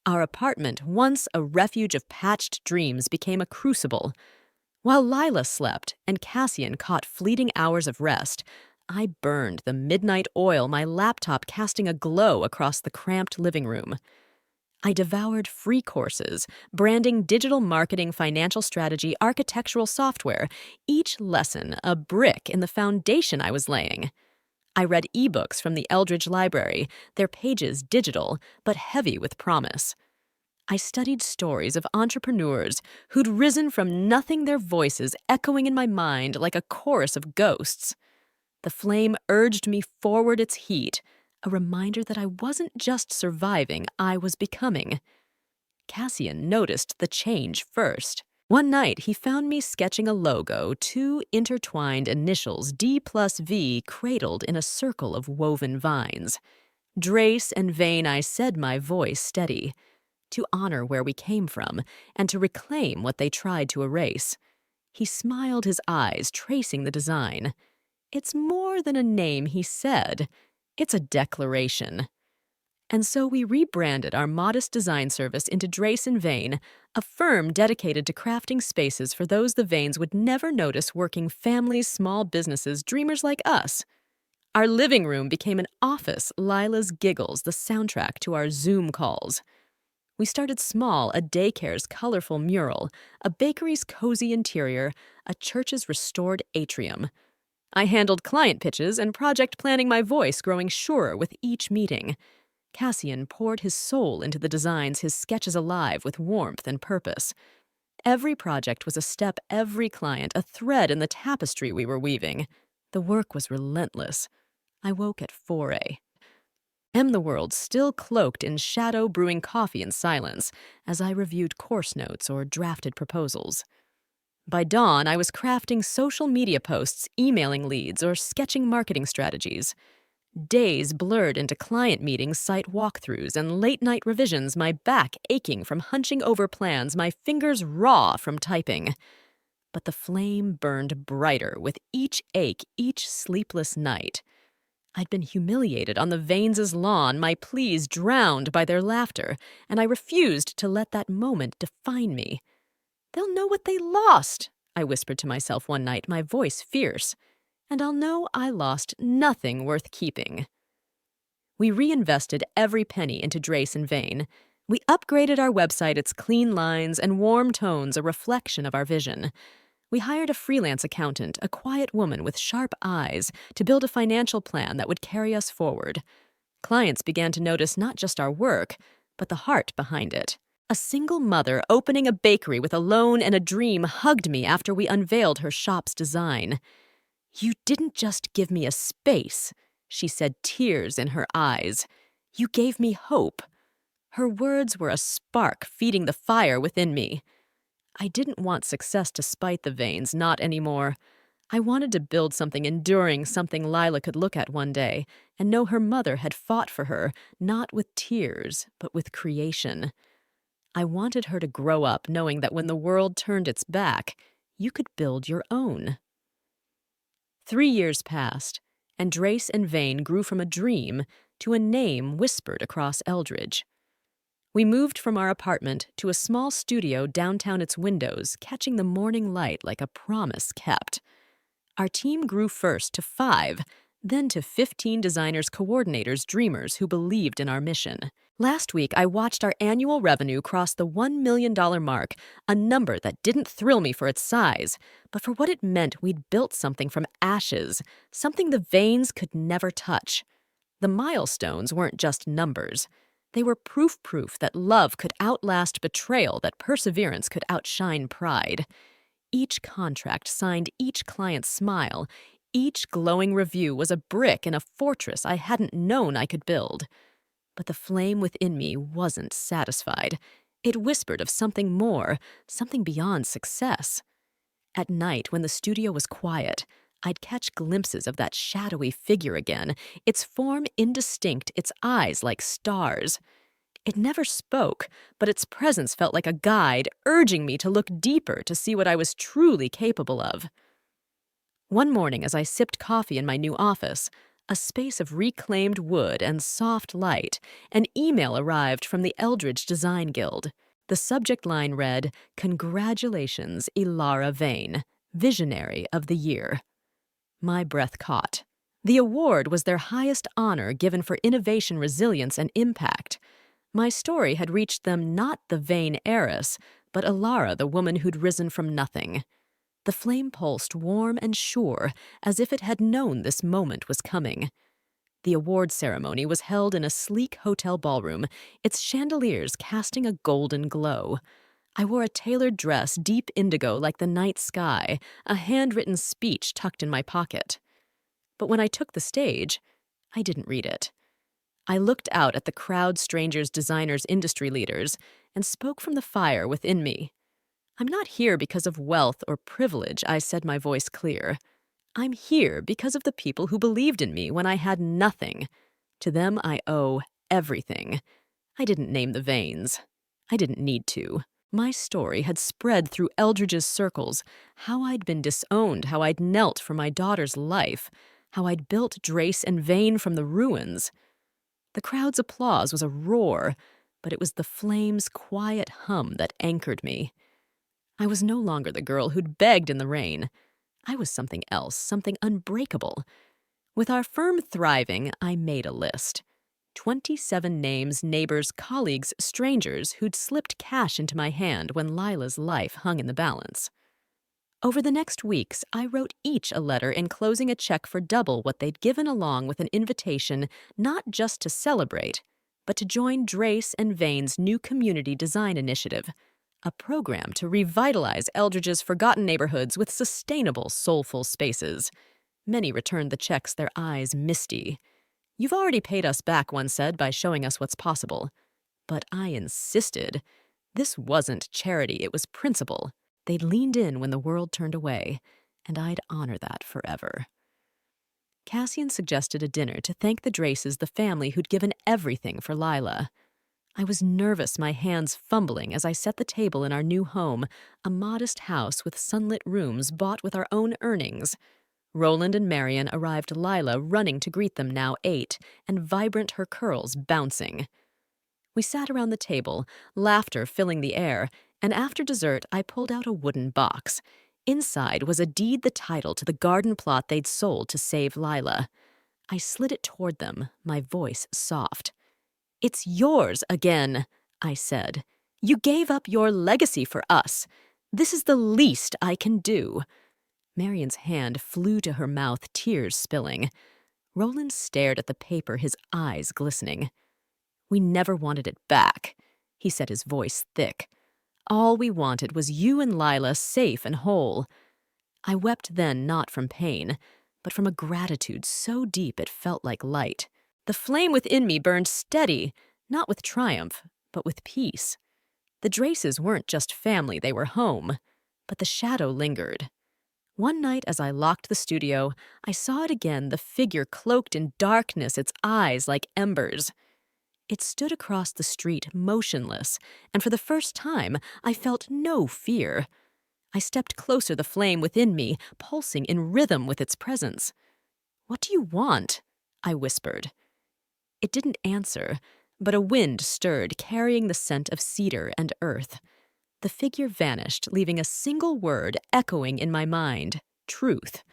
Our apartment, once a refuge of patched dreams, became a crucible. While Lila slept and Cassian caught fleeting hours of rest, I burned the midnight oil, my laptop casting a glow across the cramped living room. I devoured free courses, branding, digital marketing, financial strategy, architectural software, each lesson a brick in the foundation I was laying. I read ebooks from the Eldridge Library, their pages digital, but heavy with promise. I studied stories of entrepreneurs who'd risen from nothing, their voices echoing in my mind like a chorus of ghosts. The flame urged me forward, its heat, a reminder that I wasn't just surviving, I was becoming. Cassian noticed the change first. One night, he found me sketching a logo, two intertwined initials, D plus V, cradled in a circle of woven vines. Drace and Vane, I said, my voice steady, to honor where we came from and to reclaim what they tried to erase. He smiled, his eyes tracing the design. It's more than a name, he said. It's a declaration. And so we rebranded our modest design service into Drace and Vane, a firm dedicated to crafting spaces for those the Vanes would never notice, working families, small businesses, dreamers like us. Our living room became an office, Lila's giggles the soundtrack to our Zoom calls. We started small, a daycare's colorful mural, a bakery's cozy interior, a church's restored atrium. I handled client pitches and project planning, my voice growing surer with each meeting. Cassian poured his soul into the designs, his sketches alive with warmth and purpose. Every project was a step, every client a thread in the tapestry we were weaving. The work was relentless. I woke at 4 a.m. The world still cloaked in shadow, brewing coffee in silence as I reviewed course notes or drafted proposals. By dawn, I was crafting social media posts, emailing leads, or sketching marketing strategies. Days blurred into client meetings, site walkthroughs, and late-night revisions, my back aching from hunching over plans, my fingers raw from typing. But the flame burned brighter with each ache, each sleepless night. I'd been humiliated on the Vanes' lawn, my pleas drowned by their laughter, and I refused to let that moment define me. They'll know what they lost, I whispered to myself one night, my voice fierce. And I'll know I lost nothing worth keeping. We reinvested every penny into Drace and Vane. We upgraded our website, its clean lines and warm tones, a reflection of our vision. We hired a freelance accountant, a quiet woman with sharp eyes, to build a financial plan that would carry us forward. Clients began to notice not just our work, but the heart behind it. A single mother opening a bakery with a loan and a dream hugged me after we unveiled her shop's design. "You didn't just give me a space," she said, tears in her eyes. "You gave me hope." Her words were a spark feeding the fire within me. I didn't want success to spite the Vanes, not anymore. I wanted to build something enduring, something Lila could look at one day and know her mother had fought for her, not with tears, but with creation. I wanted her to grow up knowing that when the world turned its back, you could build your own. 3 years passed, and Drace and Vane grew from a dream to a name whispered across Eldridge. We moved from our apartment to a small studio downtown, its windows catching the morning light like a promise kept. Our team grew first to 5, then to 15 designers, coordinators, dreamers who believed in our mission. Last week, I watched our annual revenue cross the $1 million mark, a number that didn't thrill me for its size, but for what it meant. We'd built something from ashes, something the Vanes could never touch. The milestones weren't just numbers. They were proof that love could outlast betrayal, that perseverance could outshine pride. Each contract signed, each client's smile, each glowing review was a brick in a fortress I hadn't known I could build. But the flame within me wasn't satisfied. It whispered of something more, something beyond success. At night, when the studio was quiet, I'd catch glimpses of that shadowy figure again, its form indistinct, its eyes like stars. It never spoke, but its presence felt like a guide, urging me to look deeper to see what I was truly capable of. One morning, as I sipped coffee in my new office, a space of reclaimed wood and soft light, an email arrived from the Eldridge Design Guild. The subject line read, "Congratulations, Ilara Vane, Visionary of the Year." My breath caught. The award was their highest honor given for innovation, resilience, and impact. My story had reached them not the vain heiress, but Ilara, the woman who'd risen from nothing. The flame pulsed warm and sure, as if it had known this moment was coming. The award ceremony was held in a sleek hotel ballroom, its chandeliers casting a golden glow. I wore a tailored dress, deep indigo like the night sky, a handwritten speech tucked in my pocket. But when I took the stage, I didn't read it. I looked out at the crowd, strangers, designers, industry leaders, and spoke from the fire within me. "I'm not here because of wealth or privilege," I said, my voice clear. "I'm here because of the people who believed in me when I had nothing. To them I owe everything." I didn't name the Vanes. I didn't need to. My story had spread through Eldridge's circles, how I'd been disowned, how I'd knelt for my daughter's life, how I'd built Drace and Vane from the ruins. The crowd's applause was a roar, but it was the flame's quiet hum that anchored me. I was no longer the girl who'd begged in the rain. I was something else, something unbreakable. With our firm thriving, I made a list. 27 names, neighbors, colleagues, strangers who'd slipped cash into my hand when Lila's life hung in the balance. Over the next weeks, I wrote each a letter enclosing a check for double what they'd given, along with an invitation not just to celebrate, but to join Drace and Vane's new community design initiative, a program to revitalize Eldridge's forgotten neighborhoods with sustainable, soulful spaces. Many returned the checks, their eyes misty. "You've already paid us back," one said, "by showing us what's possible." But I insisted. This wasn't charity, it was principle. They'd leaned in when the world turned away, and I'd honor that forever. Cassian suggested a dinner to thank the Draces, the family who'd given everything for Lila. I was nervous, my hands fumbling as I set the table in our new home, a modest house with sunlit rooms bought with our own earnings. Roland and Marion arrived, Lila running to greet them, now 8, and vibrant, her curls bouncing. We sat around the table, laughter filling the air, and after dessert I pulled out a wooden box. Inside was a deed, the title to the garden plot they'd sold to save Lila. I slid it toward them, my voice soft. "It's yours again," I said. "You gave up your legacy for us. This is the least I can do." Marion's hand flew to her mouth, tears spilling. Roland stared at the paper, his eyes glistening. "We never wanted it back," he said, his voice thick. "All we wanted was you and Lila safe and whole." I wept then, not from pain, but from a gratitude so deep it felt like light. The flame within me burned steady, not with triumph, but with peace. The Draces weren't just family, they were home, but the shadow lingered. One night as I locked the studio, I saw it again, the figure cloaked in darkness, its eyes like embers. It stood across the street, motionless, and for the first time I felt no fear. I stepped closer, the flame within me pulsing in rhythm with its presence. "What do you want?" I whispered. It didn't answer, but a wind stirred, carrying the scent of cedar and earth. The figure vanished, leaving a single word echoing in my mind: truth.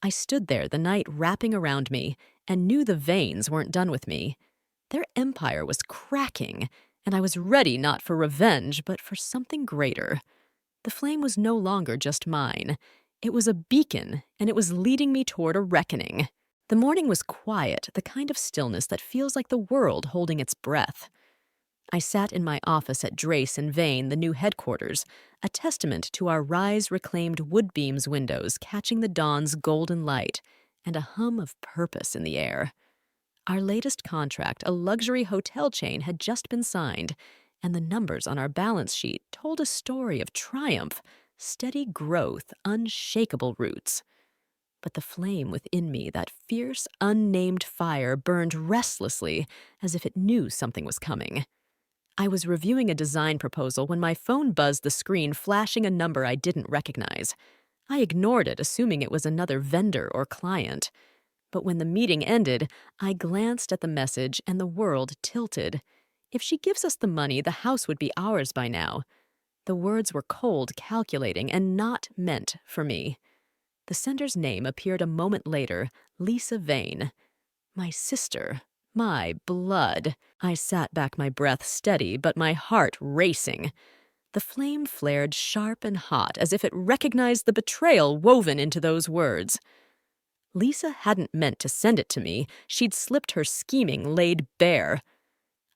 I stood there, the night wrapping around me, and knew the Vanes weren't done with me. Their empire was cracking, and I was ready not for revenge, but for something greater. The flame was no longer just mine. It was a beacon, and it was leading me toward a reckoning. The morning was quiet, the kind of stillness that feels like the world holding its breath. I sat in my office at Drace and Vane, the new headquarters, a testament to our rise-reclaimed wood beams windows catching the dawn's golden light, and a hum of purpose in the air. Our latest contract, a luxury hotel chain, had just been signed, and the numbers on our balance sheet told a story of triumph, steady growth, unshakable roots. But the flame within me, that fierce, unnamed fire, burned restlessly as if it knew something was coming. I was reviewing a design proposal when my phone buzzed the screen, flashing a number I didn't recognize. I ignored it, assuming it was another vendor or client. But when the meeting ended, I glanced at the message and the world tilted. If she gives us the money, the house would be ours by now. The words were cold, calculating, and not meant for me. The sender's name appeared a moment later, Lisa Vane. My sister. My blood. I sat back, my breath steady, but my heart racing. The flame flared sharp and hot, as if it recognized the betrayal woven into those words. Lisa hadn't meant to send it to me. She'd slipped her scheming laid bare.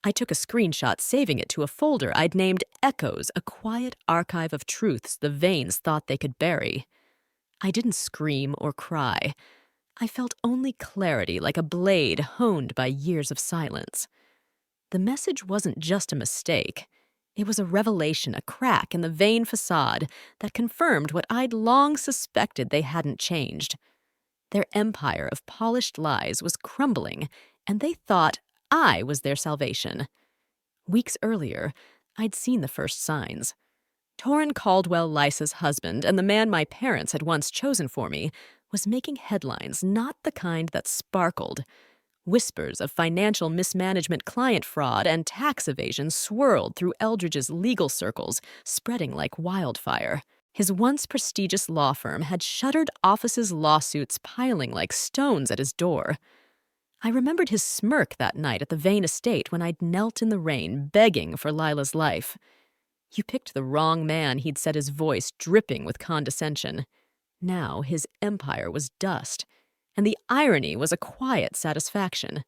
I took a screenshot, saving it to a folder I'd named Echoes, a quiet archive of truths the Vanes thought they could bury. I didn't scream or cry. I felt only clarity, like a blade honed by years of silence. The message wasn't just a mistake. It was a revelation, a crack in the Vane facade that confirmed what I'd long suspected they hadn't changed. Their empire of polished lies was crumbling, and they thought I was their salvation. Weeks earlier, I'd seen the first signs. Torrin Caldwell Lysa's husband, and the man my parents had once chosen for me, was making headlines, not the kind that sparkled. Whispers of financial mismanagement, client fraud, and tax evasion swirled through Eldridge's legal circles, spreading like wildfire. His once prestigious law firm had shuttered offices' lawsuits piling like stones at his door. I remembered his smirk that night at the Vane estate when I'd knelt in the rain, begging for Lila's life. You picked the wrong man, he'd said, his voice dripping with condescension. Now his empire was dust, and the irony was a quiet satisfaction.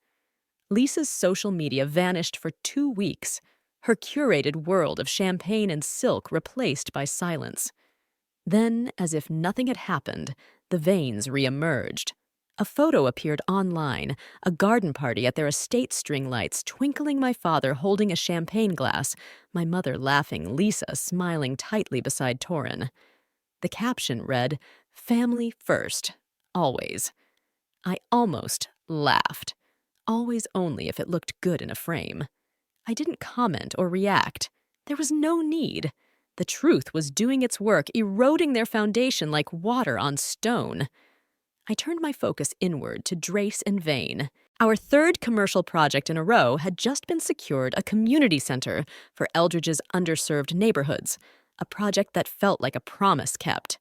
Lisa's social media vanished for 2 weeks, her curated world of champagne and silk replaced by silence. Then, as if nothing had happened, the Vanes re-emerged. A photo appeared online, a garden party at their estate, string lights twinkling, my father holding a champagne glass, my mother laughing, Lisa smiling tightly beside Torrin. The caption read, "Family first, always." I almost laughed. Always only if it looked good in a frame. I didn't comment or react. There was no need. The truth was doing its work, eroding their foundation like water on stone. I turned my focus inward to Drace and Vane. Our third commercial project in a row had just been secured, a community center for Eldridge's underserved neighborhoods, a project that felt like a promise kept.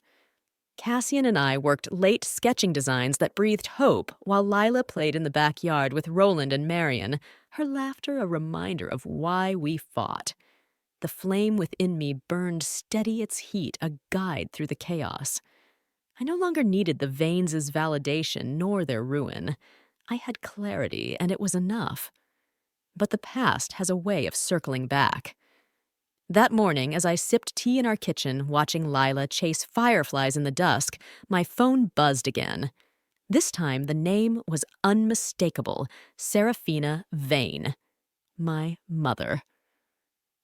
Cassian and I worked late sketching designs that breathed hope while Lila played in the backyard with Roland and Marion, her laughter a reminder of why we fought. The flame within me burned steady, its heat a guide through the chaos. I no longer needed the Vanes' validation nor their ruin. I had clarity, and it was enough. But the past has a way of circling back. That morning, as I sipped tea in our kitchen, watching Lila chase fireflies in the dusk, my phone buzzed again. This time, the name was unmistakable: Seraphina Vane. My mother.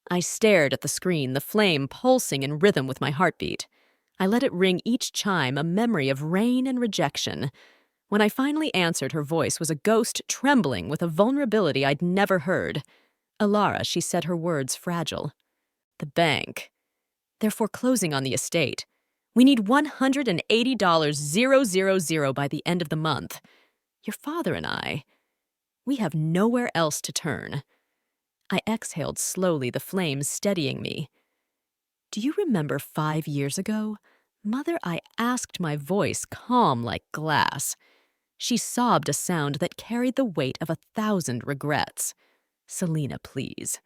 I stared at the screen, the flame pulsing in rhythm with my heartbeat. I let it ring each chime, a memory of rain and rejection. When I finally answered, her voice was a ghost trembling with a vulnerability I'd never heard. "Alara," she said, her words fragile. "The bank. They're foreclosing on the estate. We need $180,000 by the end of the month. Your father and I, we have nowhere else to turn." I exhaled slowly, the flames steadying me. "Do you remember 5 years ago? Mother," I asked, my voice calm like glass. She sobbed a sound that carried the weight of 1,000 regrets. "Selena, please.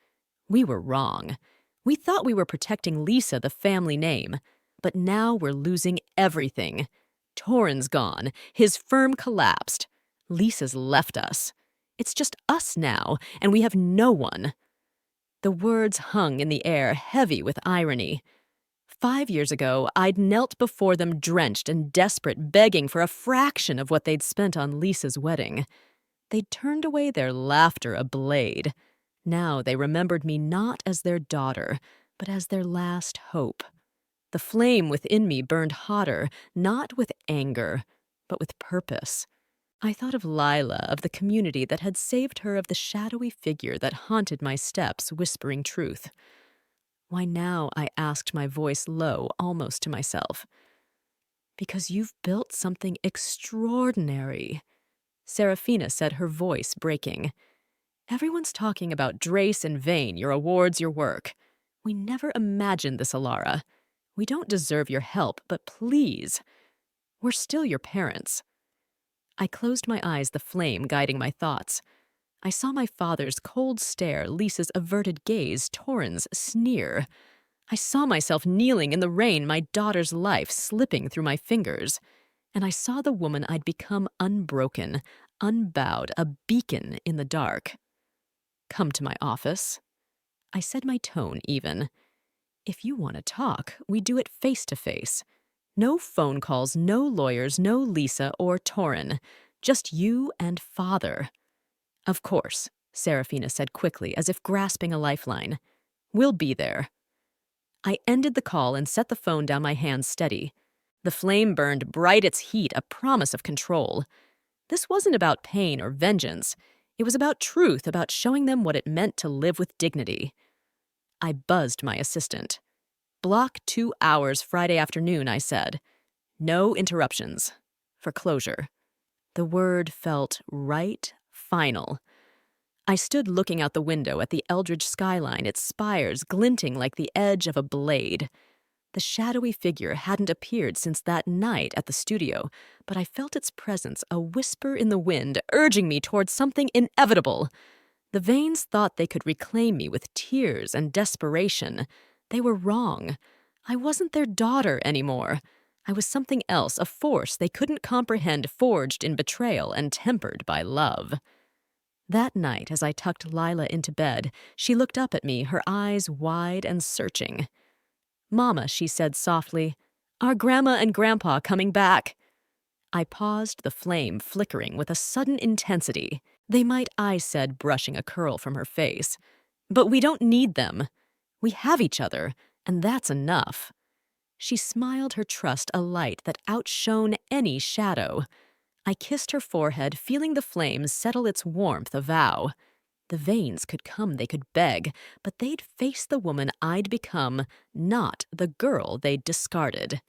We were wrong. We thought we were protecting Lisa, the family name. But now we're losing everything. Torrin's gone. His firm collapsed. Lisa's left us. It's just us now, and we have no one." The words hung in the air, heavy with irony. 5 years ago, I'd knelt before them drenched and desperate, begging for a fraction of what they'd spent on Lisa's wedding. They'd turned away, their laughter a blade. Now they remembered me not as their daughter, but as their last hope. The flame within me burned hotter, not with anger, but with purpose. I thought of Lila, of the community that had saved her, of the shadowy figure that haunted my steps, whispering truth. Why now, I asked, my voice low, almost to myself. Because you've built something extraordinary, Serafina said, her voice breaking. Everyone's talking about Drace and Vane, your awards, your work. We never imagined this, Alara. We don't deserve your help, but please, we're still your parents. I closed my eyes, the flame guiding my thoughts. I saw my father's cold stare, Lisa's averted gaze, Torrin's sneer. I saw myself kneeling in the rain, my daughter's life slipping through my fingers. And I saw the woman I'd become unbroken, unbowed, a beacon in the dark. Come to my office. I said, my tone even. If you want to talk, we do it face to face. No phone calls, no lawyers, no Lisa or Torrin. Just you and Father. Of course, Serafina said quickly, as if grasping a lifeline. We'll be there. I ended the call and set the phone down, my hands steady. The flame burned bright, its heat a promise of control. This wasn't about pain or vengeance. It was about truth, about showing them what it meant to live with dignity. I buzzed my assistant. Block 2 hours Friday afternoon, I said. No interruptions. For closure. The word felt right, final. I stood looking out the window at the Eldridge skyline, its spires glinting like the edge of a blade. The shadowy figure hadn't appeared since that night at the studio, but I felt its presence, a whisper in the wind, urging me towards something inevitable. The Vanes thought they could reclaim me with tears and desperation. They were wrong. I wasn't their daughter anymore. I was something else, a force they couldn't comprehend, forged in betrayal and tempered by love. That night, as I tucked Lila into bed, she looked up at me, her eyes wide and searching. Mama, she said softly, are Grandma and Grandpa coming back? I paused, the flame flickering with a sudden intensity. They might, I said, brushing a curl from her face. But we don't need them. We have each other, and that's enough. She smiled, her trust a light that outshone any shadow. I kissed her forehead, feeling the flames settle its warmth, a vow. The Vanes could come, they could beg, but they'd face the woman I'd become, not the girl they'd discarded.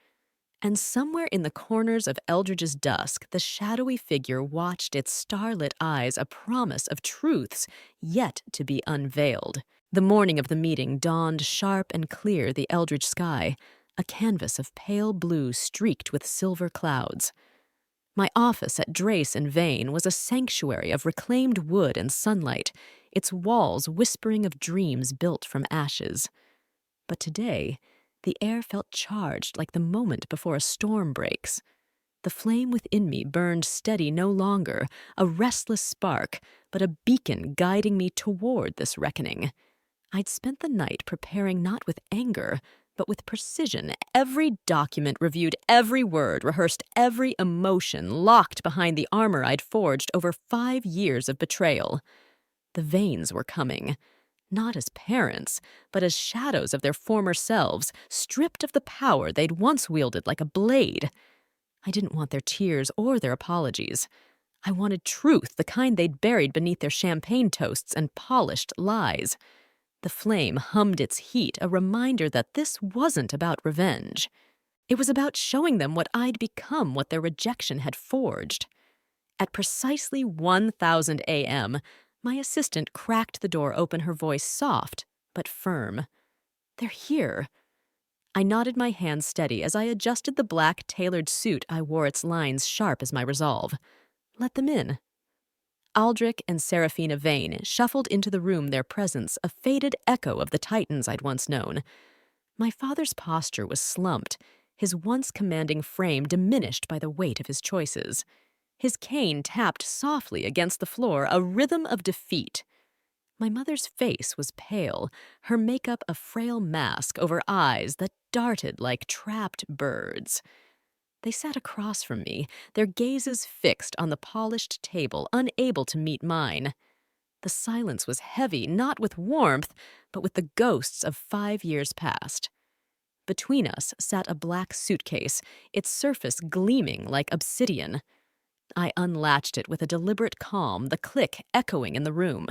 And somewhere in the corners of Eldridge's dusk, the shadowy figure watched, its starlit eyes a promise of truths yet to be unveiled. The morning of the meeting dawned sharp and clear, the Eldridge sky, a canvas of pale blue streaked with silver clouds. My office at Drace and Vane was a sanctuary of reclaimed wood and sunlight, its walls whispering of dreams built from ashes. But today, the air felt charged like the moment before a storm breaks. The flame within me burned steady no longer, a restless spark, but a beacon guiding me toward this reckoning. I'd spent the night preparing not with anger, but with precision, every document reviewed, every word rehearsed, every emotion locked behind the armor I'd forged over 5 years of betrayal. The Vanes were coming, not as parents, but as shadows of their former selves, stripped of the power they'd once wielded like a blade. I didn't want their tears or their apologies. I wanted truth, the kind they'd buried beneath their champagne toasts and polished lies. The flame hummed its heat, a reminder that this wasn't about revenge. It was about showing them what I'd become, what their rejection had forged. At precisely 1000 a.m., my assistant cracked the door open, her voice soft but firm. They're here. I nodded, my hands steady as I adjusted the black tailored suit I wore, its lines sharp as my resolve. Let them in. Aldrich and Serafina Vane shuffled into the room, their presence a faded echo of the titans I'd once known. My father's posture was slumped, his once commanding frame diminished by the weight of his choices. His cane tapped softly against the floor, a rhythm of defeat. My mother's face was pale, her makeup a frail mask over eyes that darted like trapped birds. They sat across from me, their gazes fixed on the polished table, unable to meet mine. The silence was heavy, not with warmth, but with the ghosts of 5 years past. Between us sat a black suitcase, its surface gleaming like obsidian. I unlatched it with a deliberate calm, the click echoing in the room.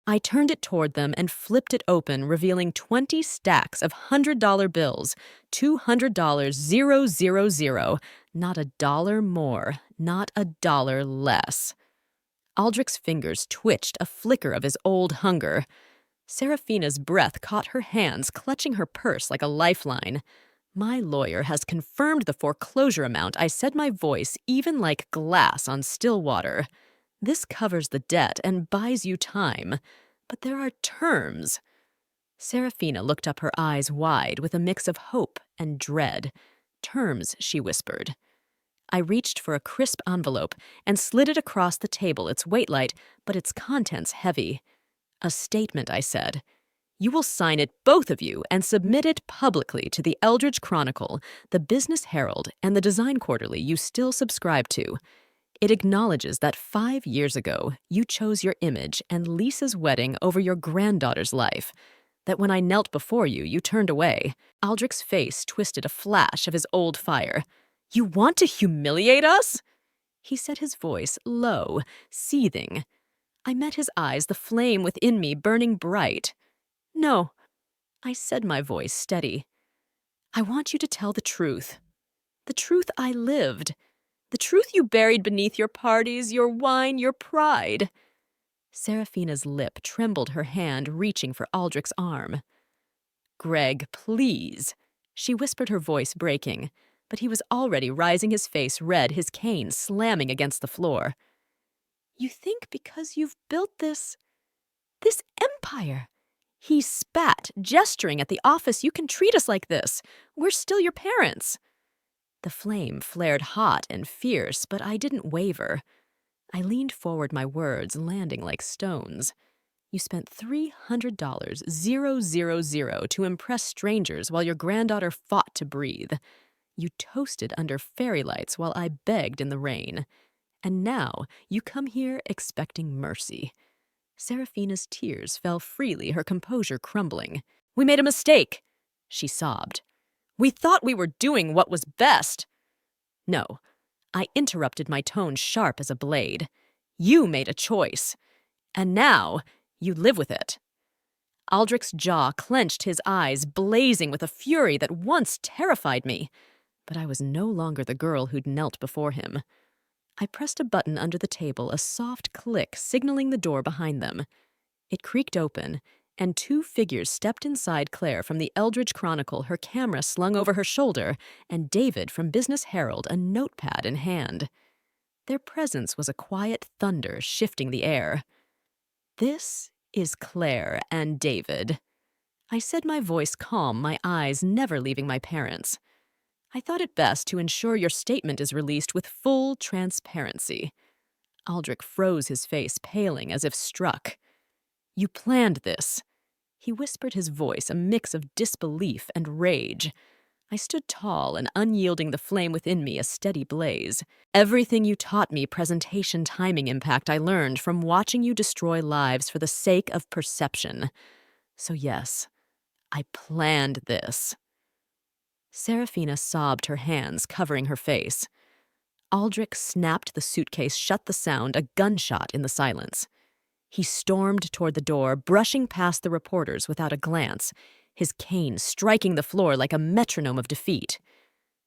I turned it toward them and flipped it open, revealing 20 stacks of $100 bills, $200 000, Not $1 more, not $1 less. Aldrich's fingers twitched, a flicker of his old hunger. Seraphina's breath caught her hands, clutching her purse like a lifeline. My lawyer has confirmed the foreclosure amount. I said, my voice even like glass on still water. This covers the debt and buys you time. But there are terms. Seraphina looked up, her eyes wide with a mix of hope and dread. Terms, she whispered. I reached for a crisp envelope and slid it across the table, its weight light, but its contents heavy. A statement, I said. You will sign it, both of you, and submit it publicly to the Eldridge Chronicle, the Business Herald, and the Design Quarterly you still subscribe to. It acknowledges that 5 years ago, you chose your image and Lisa's wedding over your granddaughter's life. That when I knelt before you, you turned away. Aldrich's face twisted, a flash of his old fire. You want to humiliate us? He said, his voice low, seething. I met his eyes, the flame within me burning bright. No, I said, my voice steady. I want you to tell the truth. The truth I lived. The truth you buried beneath your parties, your wine, your pride. Seraphina's lip trembled, her hand reaching for Aldrich's arm. Greg, please, she whispered, her voice breaking, but he was already rising, his face red, his cane slamming against the floor. You think because you've built this empire. He spat, gesturing at the office, you can treat us like this. We're still your parents. The flame flared hot and fierce, but I didn't waver. I leaned forward, my words landing like stones. You spent $300, 000, to impress strangers while your granddaughter fought to breathe. You toasted under fairy lights while I begged in the rain. And now you come here expecting mercy. Seraphina's tears fell freely, her composure crumbling. We made a mistake, she sobbed. We thought we were doing what was best. No, I interrupted, my tone sharp as a blade. You made a choice. And now you live with it. Aldrich's jaw clenched, his eyes blazing with a fury that once terrified me. But I was no longer the girl who'd knelt before him. I pressed a button under the table, a soft click signaling the door behind them. It creaked open, and 2 figures stepped inside, Claire from the Eldridge Chronicle, her camera slung over her shoulder, and David from Business Herald, a notepad in hand. Their presence was a quiet thunder shifting the air. This is Claire and David. I said, my voice calm, my eyes never leaving my parents. I thought it best to ensure your statement is released with full transparency. Aldrich froze, his face paling as if struck. You planned this. He whispered, his voice a mix of disbelief and rage. I stood tall and unyielding, the flame within me a steady blaze. Everything you taught me, presentation, timing, impact, I learned from watching you destroy lives for the sake of perception. So yes, I planned this. Seraphina sobbed, her hands covering her face. Aldrich snapped the suitcase shut, the sound a gunshot in the silence. He stormed toward the door, brushing past the reporters without a glance, his cane striking the floor like a metronome of defeat.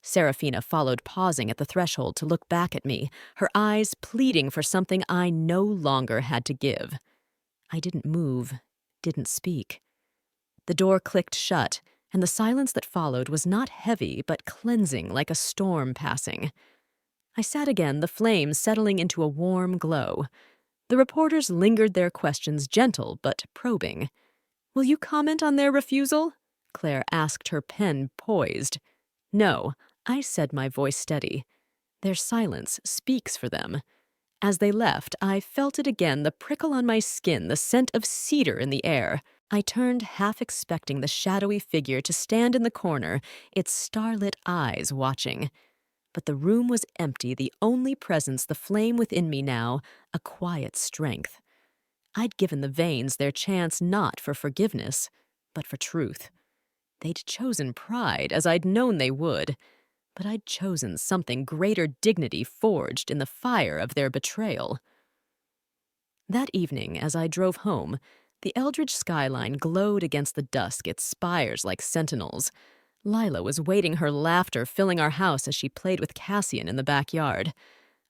Seraphina followed, pausing at the threshold to look back at me, her eyes pleading for something I no longer had to give. I didn't move, didn't speak. The door clicked shut, and the silence that followed was not heavy but cleansing, like a storm passing. I sat again, the flame settling into a warm glow. The reporters lingered, their questions gentle but probing. Will you comment on their refusal? Claire asked, her pen poised. No, I said, my voice steady. Their silence speaks for them. As they left, I felt it again, the prickle on my skin, the scent of cedar in the air. I turned, half expecting the shadowy figure to stand in the corner, its starlit eyes watching. But the room was empty, the only presence the flame within me now, a quiet strength. I'd given the Vanes their chance not for forgiveness, but for truth. They'd chosen pride, as I'd known they would, but I'd chosen something greater, dignity forged in the fire of their betrayal. That evening, as I drove home, the Eldridge skyline glowed against the dusk, its spires like sentinels. Lila was waiting, her laughter filling our house as she played with Cassian in the backyard.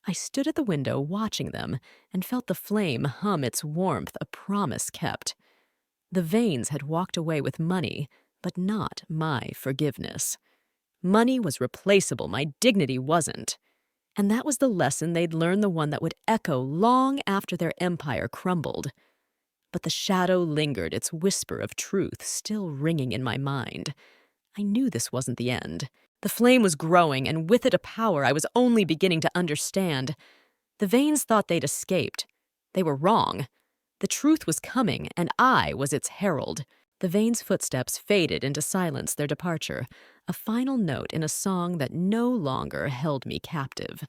I stood at the window watching them and felt the flame hum its warmth, a promise kept. The Vanes had walked away with money, but not my forgiveness. Money was replaceable, my dignity wasn't. And that was the lesson they'd learned, the one that would echo long after their empire crumbled. But the shadow lingered, its whisper of truth still ringing in my mind. I knew this wasn't the end. The flame was growing, and with it a power I was only beginning to understand. The Vanes thought they'd escaped. They were wrong. The truth was coming, and I was its herald. The Vanes' footsteps faded into silence, their departure, a final note in a song that no longer held me captive.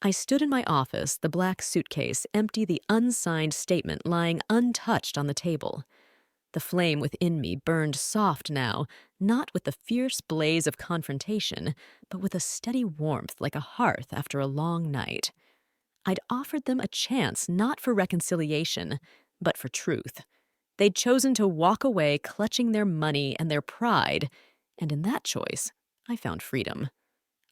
I stood in my office, the black suitcase empty, the unsigned statement lying untouched on the table. The flame within me burned soft now, not with the fierce blaze of confrontation, but with a steady warmth like a hearth after a long night. I'd offered them a chance not for reconciliation, but for truth. They'd chosen to walk away clutching their money and their pride, and in that choice, I found freedom.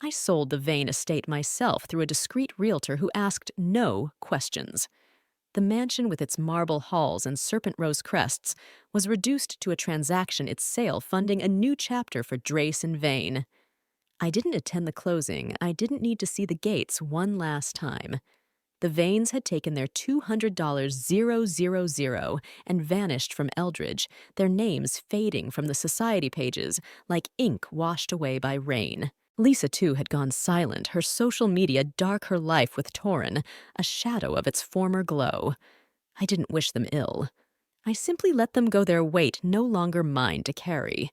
I sold the Vane estate myself through a discreet realtor who asked no questions. The mansion with its marble halls and serpent rose crests was reduced to a transaction, its sale funding a new chapter for Drace and Vane. I didn't attend the closing. I didn't need to see the gates one last time. The Vanes had taken their $200,000 and vanished from Eldridge, their names fading from the society pages like ink washed away by rain. Lisa, too, had gone silent, her social media dark her life with Torin, a shadow of its former glow. I didn't wish them ill. I simply let them go their weight, no longer mine to carry.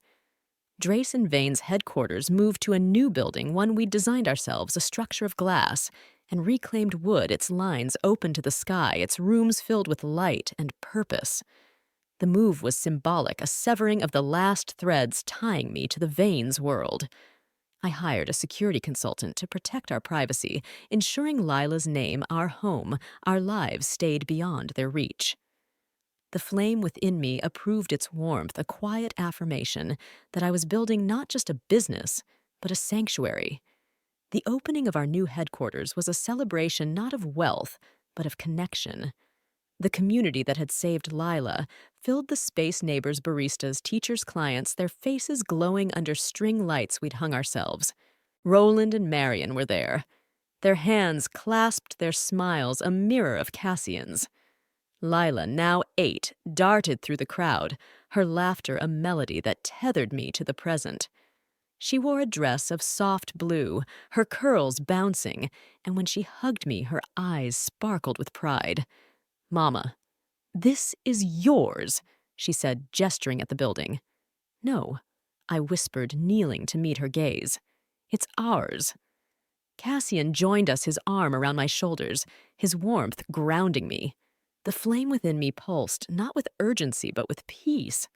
Drace and Vane's headquarters moved to a new building, one we'd designed ourselves, a structure of glass and reclaimed wood, its lines open to the sky, its rooms filled with light and purpose. The move was symbolic, a severing of the last threads tying me to the Vanes' world. I hired a security consultant to protect our privacy, ensuring Lila's name, our home, our lives stayed beyond their reach. The flame within me approved its warmth, a quiet affirmation that I was building not just a business, but a sanctuary. The opening of our new headquarters was a celebration not of wealth, but of connection. The community that had saved Lila filled the space, neighbors, baristas, teachers, clients, their faces glowing under string lights we'd hung ourselves. Roland and Marion were there. Their hands clasped, their smiles a mirror of Cassian's. Lila, now 8, darted through the crowd, her laughter a melody that tethered me to the present. She wore a dress of soft blue, her curls bouncing, and when she hugged me, her eyes sparkled with pride. "Mama, this is yours," she said, gesturing at the building. "No," I whispered, kneeling to meet her gaze. "It's ours." Cassian joined us, his arm around my shoulders, his warmth grounding me. The flame within me pulsed, not with urgency, but with peace.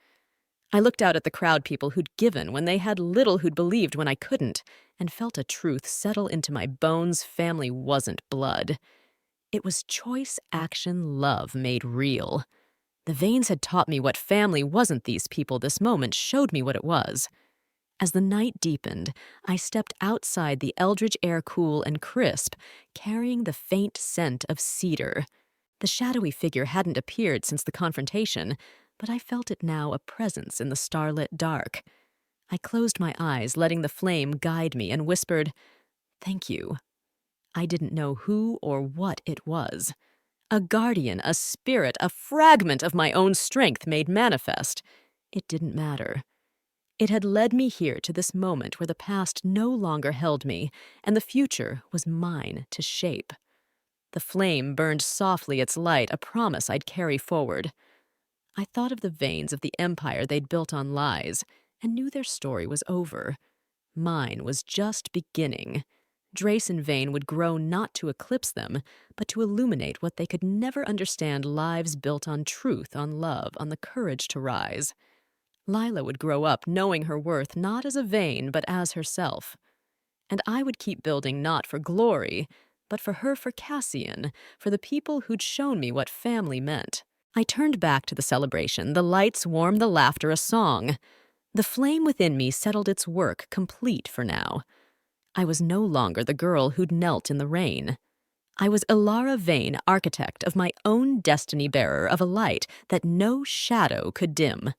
I looked out at the crowd, people who'd given when they had little, who'd believed when I couldn't, and felt a truth settle into my bones. Family wasn't blood. It was choice, action, love made real. The Vanes had taught me what family wasn't. These people, this moment, showed me what it was. As the night deepened, I stepped outside, the Eldridge air cool and crisp, carrying the faint scent of cedar. The shadowy figure hadn't appeared since the confrontation, but I felt it now, a presence in the starlit dark. I closed my eyes, letting the flame guide me, and whispered, "Thank you." I didn't know who or what it was. A guardian, a spirit, a fragment of my own strength made manifest. It didn't matter. It had led me here to this moment where the past no longer held me, and the future was mine to shape. The flame burned softly, its light, a promise I'd carry forward. I thought of the Vanes, of the empire they'd built on lies, and knew their story was over. Mine was just beginning. Drace and Vane would grow not to eclipse them, but to illuminate what they could never understand, lives built on truth, on love, on the courage to rise. Lila would grow up knowing her worth not as a Vane, but as herself. And I would keep building not for glory, but for her, for Cassian, for the people who'd shown me what family meant. I turned back to the celebration, the lights warm, the laughter a song. The flame within me settled its work complete for now. I was no longer the girl who'd knelt in the rain. I was Ilara Vane, architect of my own destiny bearer of a light that no shadow could dim.